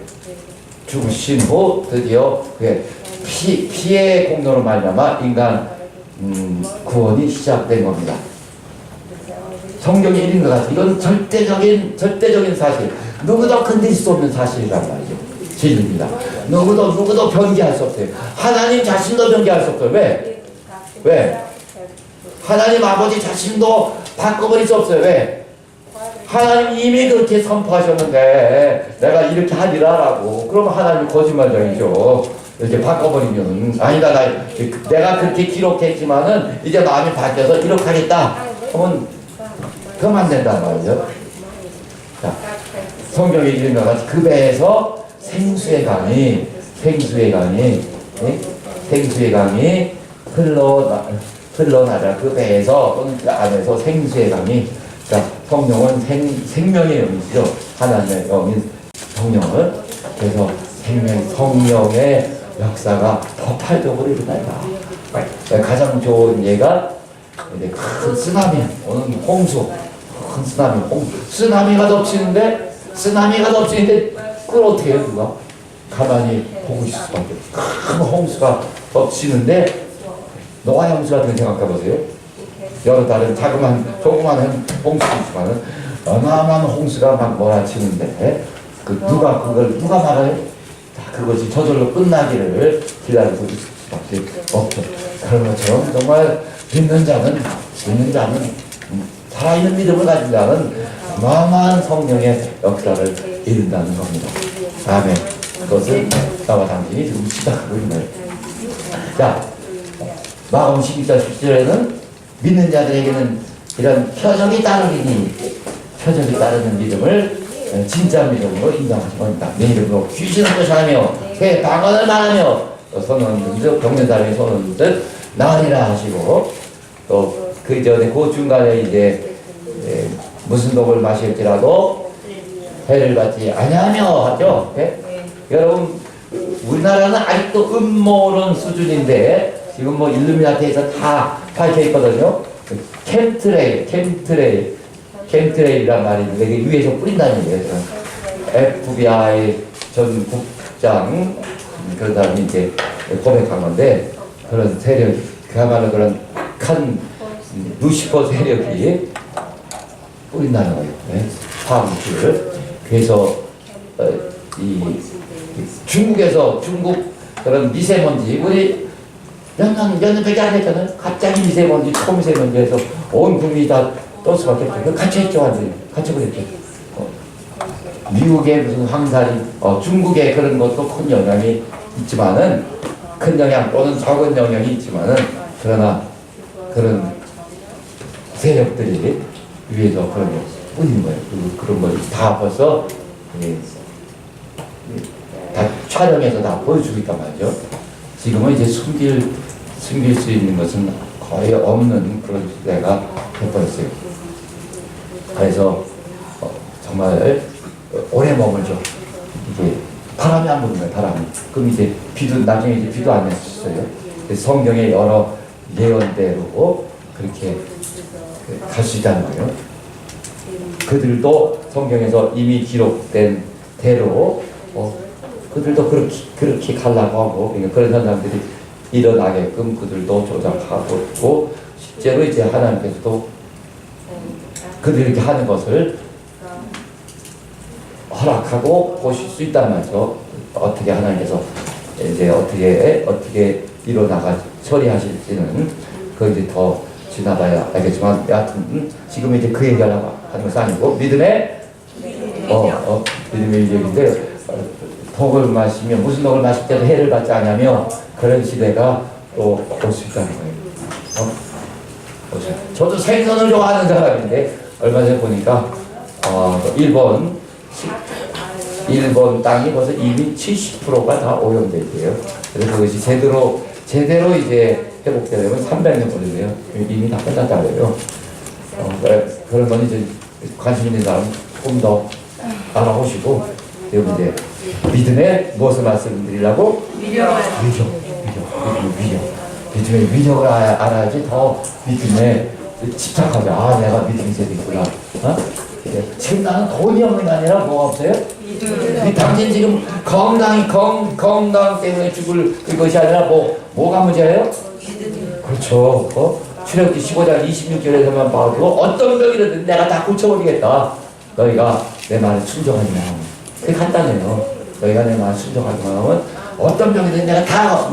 죽으신 후 드디어 그의 피의 공로로 말미암아 인간 구원이 시작된 겁니다. 성경이 이런 것 같아요. 이건 절대적인 사실. 누구도 건드릴 수 없는 사실이란 말이죠. 진리입니다. 누구도 변개할 수 없어요. 하나님 자신도 변개할 수 없어요. 왜? 하나님 아버지 자신도 바꿔버릴 수 없어요. 왜? 하나님 이미 그렇게 선포하셨는데 내가 이렇게 하리라라고. 그러면 하나님 거짓말쟁이죠. 이렇게 바꿔버리면 아니다 내가 그렇게 기록했지만은 이제 마음이 바뀌어서 이렇게 하겠다 하면 그럼 안 된단 말이죠. 자, 성경에 이런 것 같이 그 배에서 생수의 강이 흘러나자. 그 배에서 또는 그 안에서 생수의 강이. 그러니까 성령은 생명의 영이죠. 하나님의 영인 성령을. 그래서 성령의 역사가 폭발적으로 일어난다. 가장 좋은 예가 이제 큰 쓰나미, 오는 홍수, 큰 쓰나미가 덮치는데 그걸 어떻게 해요, 누가? 가만히 보고 있을 수밖에 없어요. 큰 홍수가 덮치는데 노아의 홍수 같은 거 생각해보세요. 여러 다른 조그만 홍수지만은 어마어마한 홍수가 막 몰아치는데 누가 말아요? 그것이 저절로 끝나기를 기다리고 있을 수밖에 없죠. 그런 것처럼 정말 믿는 자는 살아있는 믿음을 가진 자는 어마어마한 성령의 역사를 이룬다는 겁니다. 아멘. 그것을 나와 당신이 지금 시작하고 있는. 자, 마음 12절 17절에는 믿는 자들에게는 이런 표적이 따르리니 표적이 따르는 믿음을 진짜 믿음으로 인정하신 겁니다. 내 이름으로 귀신을 쫓아내며 새 방언을 말하며 선언들 병든 사람이 선언들 나으리라 하시고 또 그 전에 그 중간에 이제 무슨 독을 마실지라도 해를 받지 아니하며 하죠. 네? 여러분 우리나라는 아직도 음모론 수준인데 지금 뭐 일루미나티에서 다 밝혀 있거든요. 캠트레일이란 말이 있는데 이게 위에서 뿌린다는 얘기예요. FBI 전 국장 그런 사람이 이제 고백한 건데 그런 세력 그야말로 그런 큰 루시퍼 세력이 뿌린다는 거예요. 네? 화학물질을. 그래서 이 중국 그런 미세먼지 우리 몇 년밖에 안 했잖아요. 갑자기 미세먼지 초미세먼지에서 온 국민이 다 떴을 수밖에 없어요. 같이 했죠. 완전히 같이 그랬죠. 미국의 무슨 황사리 중국의 그런 것도 큰 영향이 있지만은 큰 영향 또는 적은 영향이 있지만은 그러나 그런 세력들이 위에서 그런 거 뿌리는 거예요. 그런 걸 다 벌써 다 촬영해서 다 보여주고 있단 말이죠. 지금은 이제 숨길 수 있는 것은 거의 없는 그런 시대가 돼버렸어요. 그래서 정말 오래 머물죠. 이게 바람이 안 부는 거예요. 바람이. 그럼 이제 나중에 이제 비도 안 냈어요. 성경의 여러 예언대로 그렇게 갈 수 있다는 거예요. 그들도 성경에서 이미 기록된 대로 그들도 그렇게 가려고 하고 그런 현상들이 일어나게끔 그들도 조작하고 있고 실제로 이제 하나님께서도 그들이 이렇게 하는 것을 허락하고 보실 수 있단 말이죠. 어떻게 하나님께서 이제 어떻게 일어나가 처리하실지는 그 이제 더 지나봐야 알겠지만 여하튼 지금 이제 그 얘기하려고 하는 것은 아니고 믿음의 위력인데 독을 마시면 무슨 독을 마실 때도 해를 받지 않으며 그런 시대가 또 올 수 있다는 거예요. 저도 생선을 좋아하는 사람인데 얼마 전에 보니까 일본 땅이 벌써 이미 70%가 다 오염돼 있대요. 그래서 그것이 제대로 이제 회복되려면 300년 걸린대요. 이미 다 끝났다 그래요. 그런 건 이제 관심 있는 사람 조금 더 알아보시고 여기 이제 믿음의 무엇을 말씀드리려고? 위력. 믿음의 위력을 알아야지 더 믿음에 집착하자. 내가 믿음이 되겠구나. 지금 나는 돈이 없는 게 아니라 뭐가 없어요? 당신 지금 건강 때문에 죽을 그것이 아니라 뭐가 문제예요? 그렇죠. 출애굽기 15장 26절에서만 봐도 어떤 병이라든 내가 다 고쳐버리겠다. 너희가 내 말에 순종하기만 하면. 그게 간단해요. 너희가 내 말에 순종하기만 하면 어떤 병이든 내가 다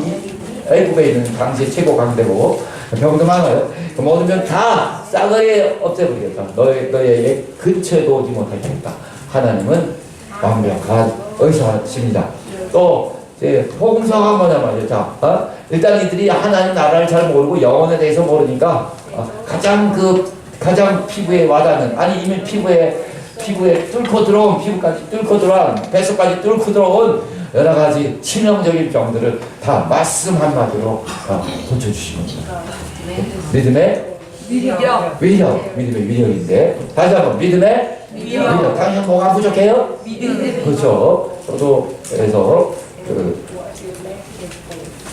애국에 있는 당시 최고 강대고 병도 많아요. 그 모든 병 다 싸그리 없애버리겠다. 너희에게 근처에도 오지 못하게 하겠다. 하나님은 완벽한 의사십니다. 또 이제 복음서가 뭐냐 말이죠. 자, 일단 이들이 하나님 나라를 잘 모르고 영혼에 대해서 모르니까 가장 피부에 와닿는 이미 피부에 뚫고 들어온 피부까지 뚫고 들어온 뱃속까지 뚫고 들어온 여러 가지 치명적인 병들을 다 말씀 한마디로 고쳐주시는 믿음의 위력. 믿음의 위력인데 다시 한번 믿음의 위력. 당연 뭐가 부족해요? 믿음. 그렇죠. 그래서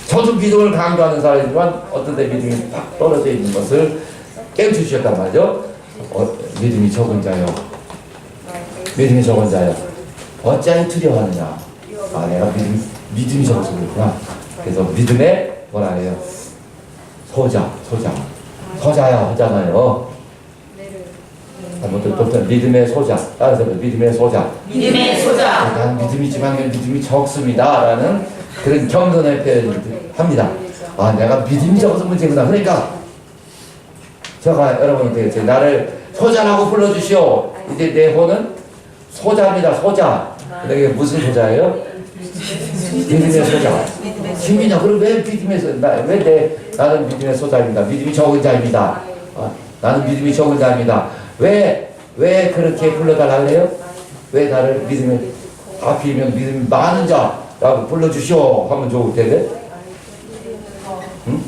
저도 믿음을 강조하는 사람이지만 어떤 때 믿음이 팍 떨어져 있는 것을 깨우치셨단 말이죠. 믿음이 적은 자요. 믿음이 적은 자요. 어찌하여 두려워하느냐. 내가 믿음이 적어서 그렇구나. 그래서 믿음의 뭐라 해요? 소자야 하잖아요. 또 믿음의 소자. 따라서 믿음의 소자. 난 믿음이지만 믿음이 적습니다라는 그런 겸손의 표현을 합니다. 내가 믿음이 적어서 문제구나. 그러니까 제가 여러분한테 나를 소자라고 불러주시오. 이제 내 혼은 소자입니다. 소자. 근데 이게 무슨 소자예요? 믿음의 소자. 신기냐? 그럼 왜 믿음의 소자? 나는 믿음의 소자입니다. 믿음이 적은 자입니다. 나는 믿음이 적은 자입니다. 왜 그렇게 불러달라고 해요? 왜 나를 믿음에 하필이면 믿음이 많은 자라고 불러주시오 하면 좋을 텐데? 응?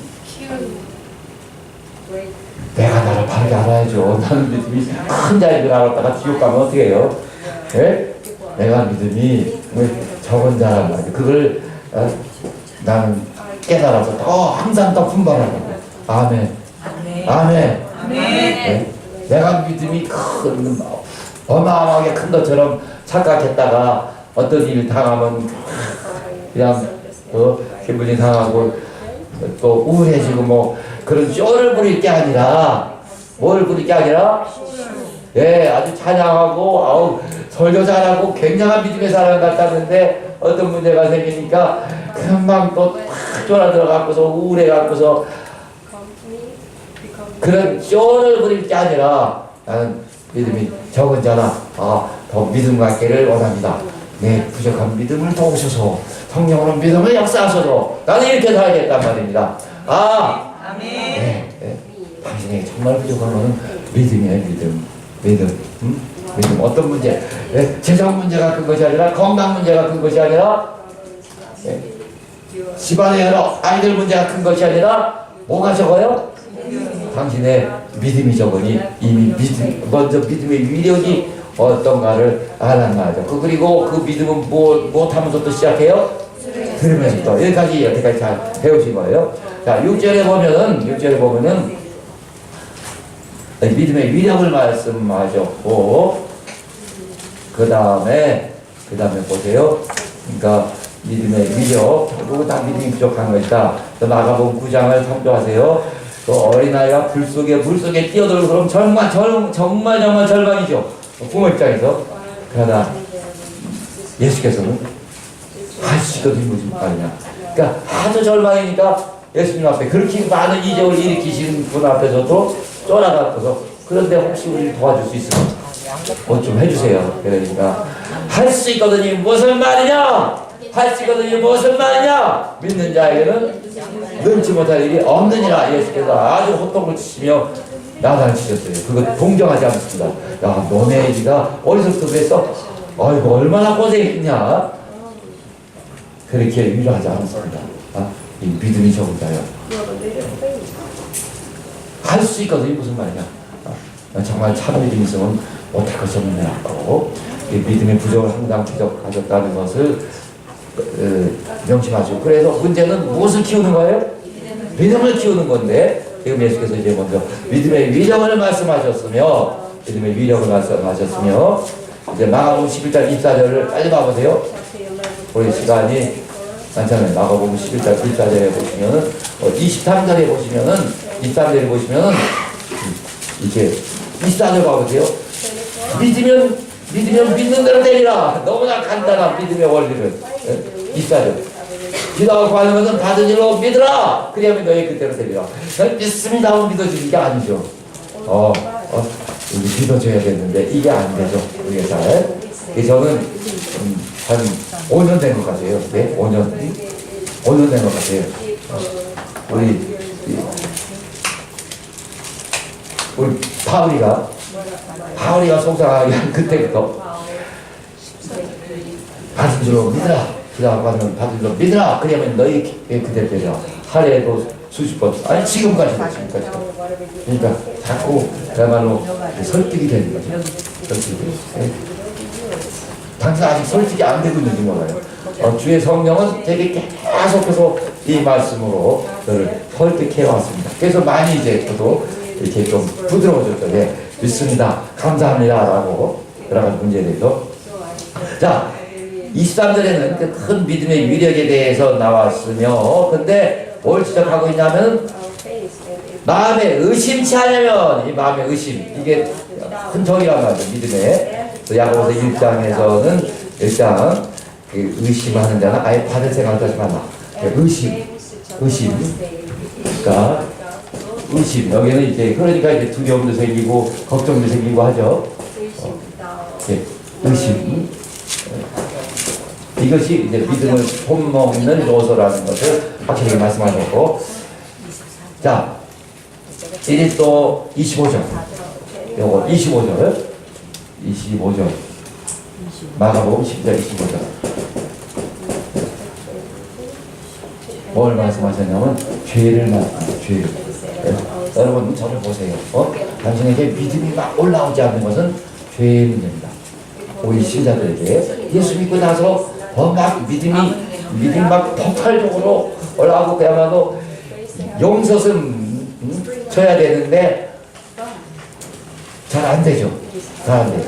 내가 나를 바르게 알아야죠. 나는 믿음이 큰 자인 줄 알았다가 지옥 가면 어떻게 해요? 네? 내가 믿음이 적은 자란 말이에요. 그걸 나는 깨달아서 항상 더 분발하고. 아멘. 아멘. 네? 내가 믿음이 큰, 어마어마하게 큰 것처럼 착각했다가 어떤 일 당하면 그냥 기분이 상하고 또 우울해지고 뭐 그런 쇼를 부릴 게 아니라 뭘 부릴 게 아니라 예, 아주 찬양하고 아우 설교 잘하고 굉장한 믿음의 사람 같았는데 어떤 문제가 생기니까 금방 또탁 쫄아들어갖고서 우울해갖고서 그런 쇼를 부릴 게 아니라 나는 믿음이 적은 자나 더 믿음 갖기를 원합니다. 내 부족한 믿음을 도우셔서 성령으로 믿음을 역사하셔서 나는 이렇게 살겠단 말입니다. 아멘. 네. 당신에게 정말 부족한 것은 믿음이에요. 믿음. 믿음. 어떤 문제? 재정 문제가 큰 것이 아니라 건강 문제가 큰 것이 아니라 집안의 여러 아이들 문제가 큰 것이 아니라 뭐가 적어요? 당신의 믿음이 적으니 이미 먼저 믿음의 위력이 어떤가를 알란 말이죠. 그리고 그 믿음은 무엇하면서 또 시작해요? 들으면서 또 여기까지 잘 배우신 거예요. 자, 6절에 보면은 믿음의 위력을 말씀하셨고 그 다음에 보세요. 그러니까 믿음의 위력, 결국은 다 믿음이 부족한 것이다. 마가복음 9장을 참조하세요. 또 어린아이가 물 속에 뛰어들고 그럼 정말 절망이죠. 부모 입장에서. 그러나 예수께서는 할 수 있거든요. 무슨 말이냐. 그러니까 아주 절망이니까 예수님 앞에 그렇게 많은 이적을 일으키시는 분 앞에서도 쫄아갖고서 그런데 혹시 우리를 도와줄 수 있으면 뭐 좀 해주세요. 그러니까 할 수 있거든요. 무슨 말이냐? 할 수 있거든요. 무슨 말이냐? 믿는 자에게는 능치 못할 일이 없느니라. 예수께서 아주 호통을 치시며 나단치셨어요. 그거 동정하지 않습니다. 야, 너네 애기가 어디서부터 그랬어? 아이고 얼마나 고생했냐? 그렇게 위로하지 않습니다. 이 믿음이 적은 자요. 할 수 있거든요. 무슨 말이냐? 정말 참 믿음이 있으면 못할 것이 없는 거라고. 믿음의 부족을 항상 부족하셨다는 것을 명심하시고. 그래서 문제는 무엇을 키우는 거예요? 믿음을 키우는 건데 지금 예수께서 이제 먼저 믿음의 위력을 말씀하셨으며 이제 마가복음 11장 24절을 빨리 봐보세요. 우리 시간이 많잖아요. 마가복음 11장 24절에 보시면은 23절에 보시면은 이렇게 24절 봐보세요. 믿으면 믿는 대로 되리라. 너무나 간단한 믿음의 원리를 24절. 기도하고 하는 것은 받은 일로 믿으라. 그리하면 너희 그대로 되리라. 믿습니다 하고 믿어주는 게 아니죠. 믿어줘야겠는데 이게 안 되죠. 우리가 잘. 저는 한 5년 된 것 같아요. 네? 5년 된 것 같아요. 우리 바울이가 속상하게 한 그때부터 받은 줄로 믿으라. 기도하고 하는 받은 줄로 믿으라. 그러면 너희 그대로 되리라. 하루에도 수십 번, 아니 지금까지도. 그러니까 자꾸 그야말로 설득이 되는 거죠. 당신 아직 설득이 안 되고 있는지 몰라요. 주의 성령은 되게 계속해서 이 말씀으로 저를 설득해 왔습니다. 그래서 많이 이제 저도 이렇게 좀 부드러워졌죠. 네, 믿습니다. 감사합니다. 라고 여러 가지 문제에 대해서. 자, 23절에는 그 큰 믿음의 위력에 대해서 나왔으며, 근데 뭘 지적하고 있냐면, 마음에 의심치 않으면, 이 마음의 의심, 이게 큰 적이란 말이죠. 믿음에. 야고보서 1장에서는 일단 의심하는 자는 아예 받을 생각을 하지 말라. 의심. 그러니까 의심. 여기는 이제 그러니까 이제 두려움도 생기고 걱정도 생기고 하죠. 의심. 이것이 이제 믿음을 본먹는 요소라는 것을 확실히 말씀하셨고, 자, 이제 또 25절. 요거 25절. 25절. 마가복음 10절 25절. 뭘 말씀하셨냐면 죄를 말씀하세요. 죄를. 여러분 저를 보세요. 당신에게 믿음이 막 올라오지 않는 것은 죄의 문제입니다. 우리 신자들에게 예수 믿고 나서 막 믿음이 막 폭발적으로 올라오고 그야말로 용서슴 쳐야 되는데 잘 안 되죠. 잘 안 돼요.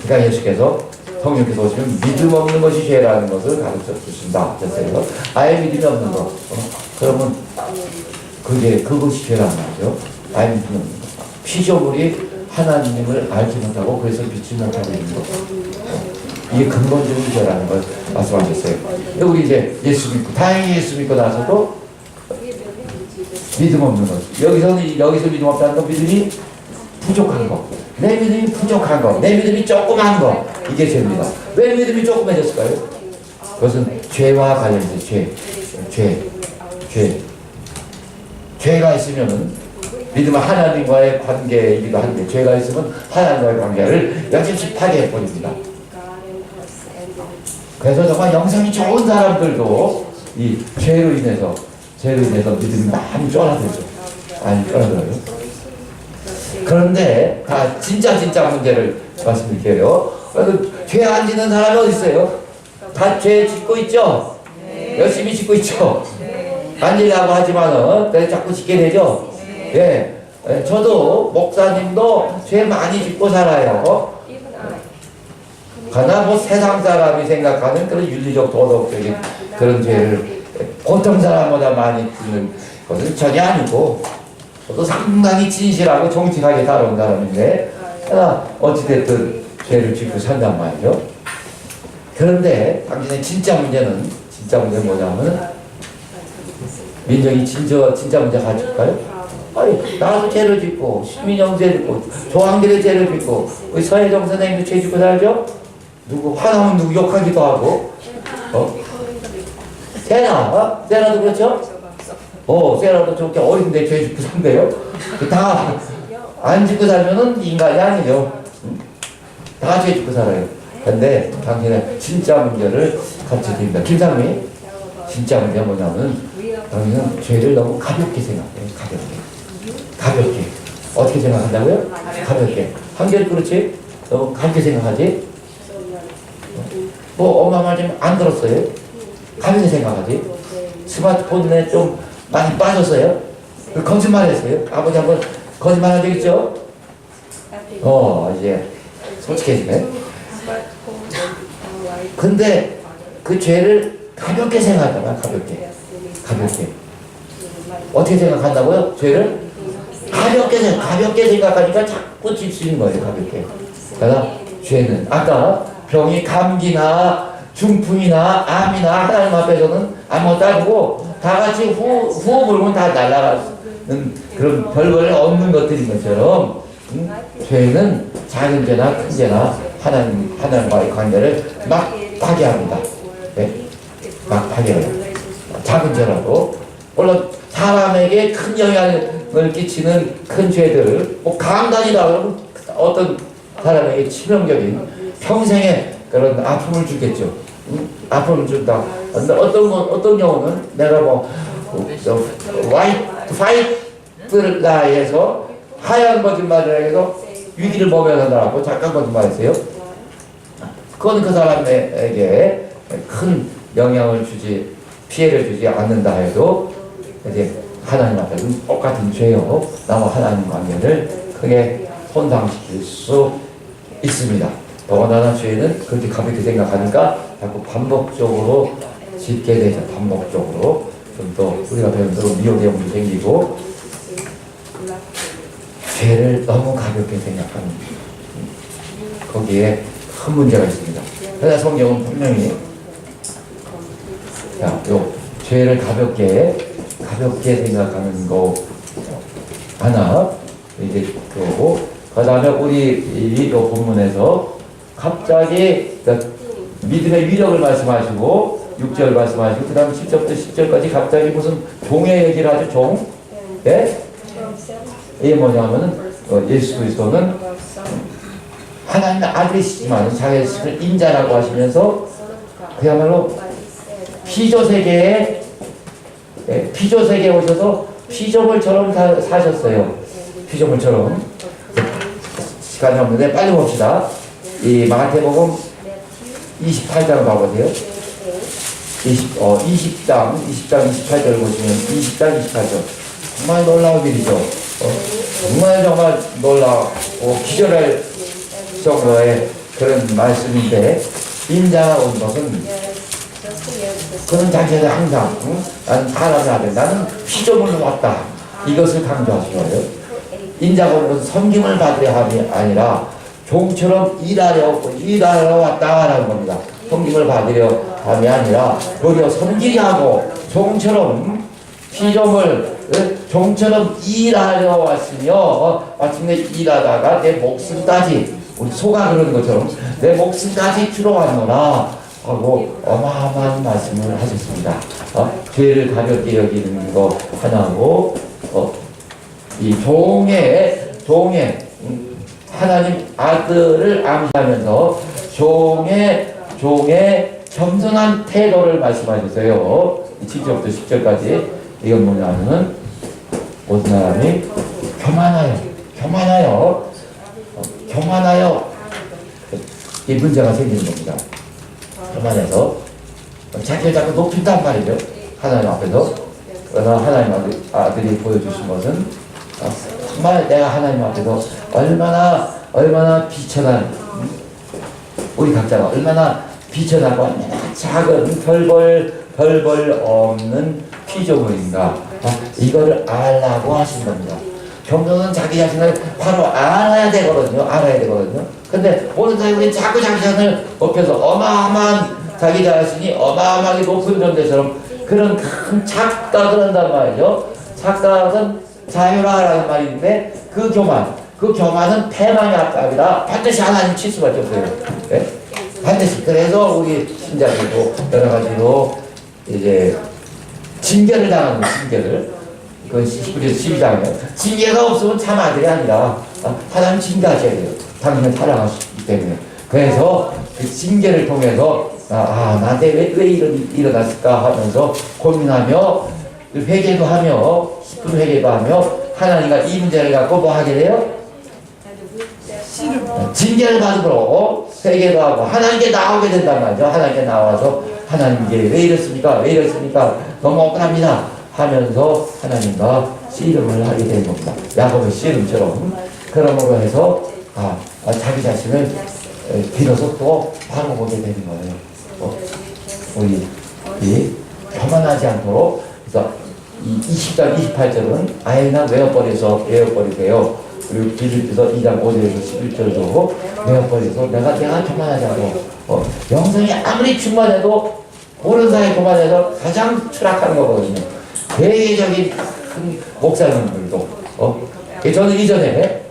그러니까 예수께서 성령께서 오시면 믿음 없는 것이 죄라는 것을 가르쳐 주신다 하셨어요. 아예 믿음이 없는 것. 그러면 그것이 죄라는 거죠. 아예 믿음이 없는 것. 피조물이 하나님을 알지 못하고 그래서 믿지 못하고 있는 것. 이게 근본적인 죄라는 걸 말씀하셨어요. 우리 이제 예수 믿고 다행히 예수 믿고 나서도 믿음 없는 것. 여기서 믿음 없다는 건 믿음이 부족한 거. 내 믿음이 부족한 거. 내 믿음이 조그만 거. 이게 죄입니다. 왜 믿음이 조그매졌을까요? 그것은 죄와 관련돼서 죄가 있으면은 믿음은 하나님과의 관계이기도 한데 죄가 있으면 하나님과의 관계를 여지없이 파괴해버립니다. 그래서 정말 영성이 좋은 사람들도 이 죄로 인해서 믿음이 많이 쫄아들죠. 많이 쫄아들어요. 그런데 진짜 문제를 말씀드릴게요. 죄 안 짓는 사람이 어디 있어요? 다 죄 짓고 있죠? 열심히 짓고 있죠? 안 지려고 하지만은 자꾸 짓게 되죠? 예. 저도 목사님도 죄 많이 짓고 살아요. 그러나 세상 사람이 생각하는 그런 윤리적 도덕적인 그런 죄를 보통 사람보다 많이 짓는 것은 전혀 아니고 저도 상당히 진실하고 정직하게 살아온 사람인데 어찌됐든 죄를 짓고 산단 말이죠. 그런데 당신의 진짜 문제는 뭐냐면 민정이 진짜 문제 가질까요? 아니, 나도 죄를 짓고 신민영 죄를 짓고 조항길의 죄를 짓고 우리 서혜정 선생님도 죄 짓고 살죠? 누구 화나면 누구 욕하기도 하고 세라도 그렇죠? 세라도 저렇게 어린데 죄 짓고 산대요? 다 안 짓고 살면은 인간이 아니죠. 다 죄 짓고 살아요. 근데 당신의 진짜 문제를 같이 드립니다. 김상미, 진짜 문제가 뭐냐면 당신은 죄를 너무 가볍게 생각해요. 가볍게. 어떻게 생각한다고요? 가볍게. 한결 그렇지? 너무 가볍게 생각하지? 엄마 말 좀 안 들었어요? 가볍게 생각하지? 스마트폰에 좀 많이 빠졌어요? 거짓말 했어요? 아버지 한번 거짓말 한 적 있죠? 이제 솔직해지네. 근데 그 죄를 가볍게 생각하잖아. 가볍게. 어떻게 생각한다고요? 죄를? 가볍게 생각하니까 자꾸 질 수 있는 거예요. 가볍게. 그러나 죄는 아까 병이 감기나 중풍이나 암이나 하나님 앞에서는 아무것도 아니고 다 같이 후호 불면 다 날아가는 그런 별거를 얻는 것들인 것처럼 죄는 작은 죄나 큰 죄나 하나님과의 관계를 막 파괴합니다. 네? 막 파괴해요. 작은 죄라도 물론 사람에게 큰 영향을 끼치는 큰 죄들 강단이다 그러면 어떤 사람에게 치명적인 평생의 그런 아픔을 주겠죠. 아픔을 준다. 근데 어떤 경우는 내가 화이트가 해서 하얀 거짓말을 해서 위기를 모면하더라고 잠깐 거짓말했어요. 그건 그 사람에게 큰 영향을 피해를 주지 않는다 해도 이제 하나님 앞에서는 똑같은 죄요. 나와 하나님 관계를 크게 손상시킬 수 있습니다. 더군다나 죄는 그렇게 가볍게 생각하니까 자꾸 반복적으로 짓게 되죠. 반복적으로. 좀 더 우리가 배운 대로 미호대용도 생기고 죄를 너무 가볍게 생각하는 거기에 큰 문제가 있습니다. 그래서 성경은 분명히 죄를 가볍게 생각하는 거 하나 이제 그거고 그 다음에 우리 이 본문에서 갑자기 믿음의 위력을 말씀하시고 6절 말씀하시고 그 다음 10절부터 10절까지 갑자기 무슨 종의 얘기를 하죠. 종? 예? 이게 뭐냐면은 예수 그리스도는 하나님의 아들이시지만 자기 자신을 인자라고 하시면서 그야말로 피조세계에 오셔서 피조물처럼 사셨어요. 피조물처럼. 시간이 없는데 빨리 봅시다. 이 마태복음 28장 봐보세요. 20장 28절을 보시면 20장 28절 정말 놀라운 일이죠. 정말 놀라고 기절할 정도의 그런 말씀인데 인자가 온 것은 그는 자기가 항상 나는 사람의 아들 나는 피조물로 왔다 이것을 강조하시고요. 인자가 온 것은 섬김을 받으려 함이 아니라 종처럼 일하러 왔다라는 겁니다. 섬김을 받으려 함이 아니라 도리어 섬기려 하고 종처럼 피조물 종처럼 일하려 왔으며 마침내 일하다가 내 목숨까지 우리 소가 그러는 것처럼 내 목숨까지 주러 왔노라 하고 어마어마한 말씀을 하셨습니다. 죄를 가볍게 여기는 거 하나고 이 종의 하나님 아들을 암시하면서 종의 겸손한 태도를 말씀하셨어요. 7절부터 10절까지 이건 뭐냐면은 모든 사람이 교만하여 이 문제가 생기는 겁니다. 교만해서 자기를 자꾸 높인단 말이죠. 하나님 앞에서. 그러나 하나님 아들이 보여주신 것은 정말 내가 하나님 앞에서 얼마나 비천한 우리 각자가 얼마나 비천하고 얼마나 작은 별벌 없는 피조물인가 이거를 알라고 하신 겁니다. 경전은 자기 자신을 바로 알아야 되거든요. 근데 모든 사람들이 자꾸 자기 자신을 높여서 어마어마한 자기 자신이 어마어마하게 높은 존재처럼 그런 큰 착각을 한단 말이죠. 착각은 자유라라는 말인데 그 교만은 패망의 앞답이라 반드시 하나님 칠 수밖에 없어요. 네? 반드시. 그래서 우리 신자들도 여러 가지로 이제 징계를 당하는 징계를 그 12장이에요. 징계가 없으면 참 아들이 아니라 하나님 징계하셔야 돼요. 당신을 사랑하시기 때문에. 그래서 그 징계를 통해서 나한테 왜 일어났을까 하면서 고민하며 회개도 하며 싶은 회개도 하며 하나님과 이 문제를 갖고 뭐 하게 돼요? 징계를 받으러 회개도 하고 하나님께 나오게 된단 말이죠. 하나님께 나와서 하나님께 왜 이렇습니까? 너무 억울합니다 하면서 하나님과 씨름을 하게 되는 겁니다. 야곱의 씨름처럼. 그러므로 해서 자기 자신을 비로소 또 바라보게 되는 거예요. 우리 교만하지 않도록. 그래서 이 20장 28절은 아이나 외워버리세요. 그리고 빌립보서 2장 5절에서 11절도 외워버리서 내가 교만하지 않고 영성이 아무리 충만해도 모르는 사람이 교만해서 가장 추락하는 거거든요. 대개적인 큰 목사님들도 저는 이전에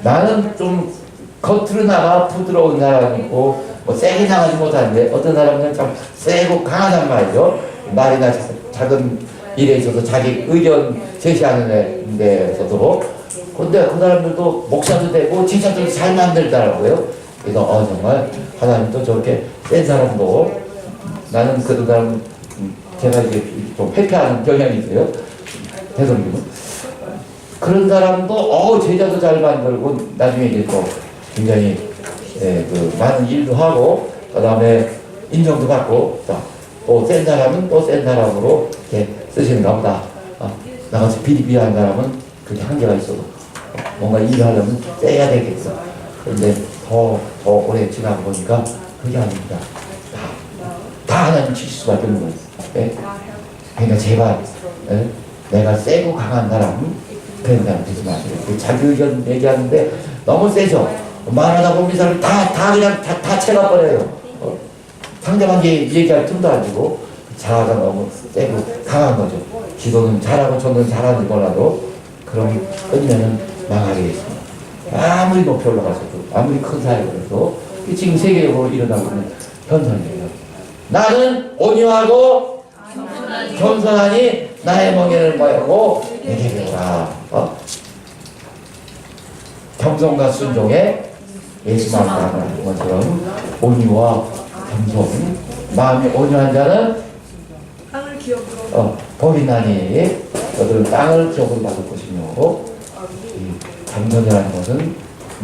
나는 좀 겉으로 나가 부드러운 사람이고 세게 나가지 못하는데 어떤 사람은 참 세고 강하단 말이죠. 말이나 작은 일에 있어서 자기 의견 제시하는 데서도. 근데 그 사람들도 목사도 되고 제자들도 잘 만들더라고요. 그래서 정말 하나님도 저렇게 센 사람도 나는 그런 사람 제가 이제 좀 회피하는 경향이 있어요. 대성님은 그런 사람도 제자도 잘 만들고 나중에 이제 또 굉장히 그 많은 일도 하고 그 다음에 인정도 받고 또 센 사람은 또 센 사람으로 이렇게 쓰시는가 보다. 나같이 비리비리한 사람은 그게 한계가 있어도 뭔가 일을 하려면 세야 되겠어. 그런데 더 오래 지나고 보니까 그게 아닙니다. 다 하나님 치실 수밖에 없는 거예요. 네? 그러니까 제발 내가 세고 강한 사람 그런 사람 되지 마세요. 자기 의견 얘기하는데 너무 세죠. 말하다 보면 이 사람이 다 그냥 다 채가버려요. 상대방 얘기할 틈도 안 주고 자아가 너무 세고 강한 거죠. 기도는 잘하고 저는 잘하는 거라도 그럼 끝내는 망하게 있습니다. 아무리 높이 올라가서도 아무리 큰 사회에도 지금 세계적으로 일어나고 있는 현상이에요. 나는 온유하고 겸손하니 나의 멍에를 모하고 내게 배우라. 겸손과 순종에 예수만 따르는 것처럼 온유와 겸손, 마음이 온유한 자는 땅을 기업으로 복이 나니 너들은 땅을 기업으로 받을 것이며, 이 겸손이라는 것은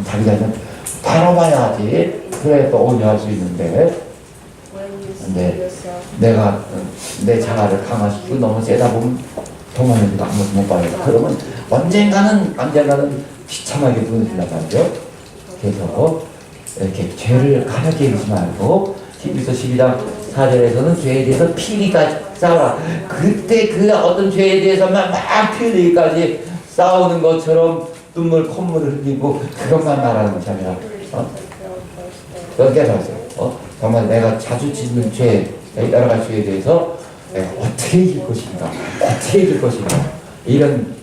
자기 자신을 바라봐야지 그래 또 온유할 수 있는데, 근데 내가 내 자아를 강화시키고 너무 세다 보면 도망에도 아무것도 못 봐요. 그러면 언젠가는 비참하게 무너진단 말이죠. 그래서 이렇게 죄를 가볍게 여기지 말고 히브리서 12장 4절에서는 죄에 대해서 피리까지 싸우라. 그때 그 어떤 죄에 대해서만 막 피 흘리기까지 싸우는 것처럼 콧물을 흘리고 그것만 말하는 것이 아니라 깨달았어요. 정말 내가 자주 짓는 죄, 여러 가지 죄에 대해서 내가 어떻게 이길 것인가, 어떻게 이길 것인가, 이런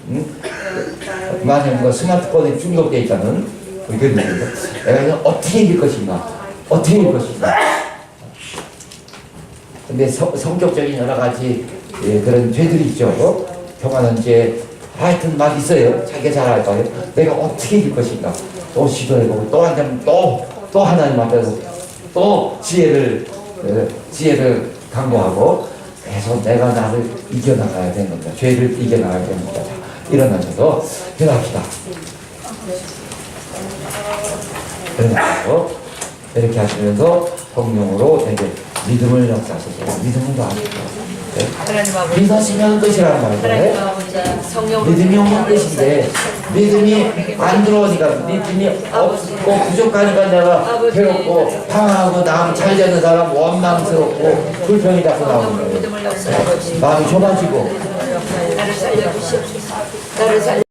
만약 뭐 스마트폰에 중독되어 있다는 그런 내가 이거 어떻게 이길 것인가, 어떻게 이길 것인가. 근데 성격적인 여러 가지 그런 죄들이 있죠. 평안한 죄, 하여튼 막 있어요. 자기가 잘 알 거예요. 내가 어떻게 이길 것인가. 또 시도해보고 또 한다면 또 하나님 앞에서 또 지혜를 강구하고, 그래서 내가 나를 이겨나가야 되는 겁니다. 죄를 이겨나가야 되는 겁니다. 일어나셔서 일어납시다. 일어나셔서 이렇게 하시면서 성령으로 되게 믿음을 역사하셔서 믿음을 더하시고, 믿으시면 뜻이라는 말이에요. 믿음이 없는 뜻인데, 믿음이 안 들어오니까, 믿음이 없고 부족하니까 내가 괴롭고 방황하고 남 잘 되는 사람 원망스럽고 불평이 자꾸 나오는 거예요. 마음이 좁아지고. 나를 살려주시옵소서. 나를 살려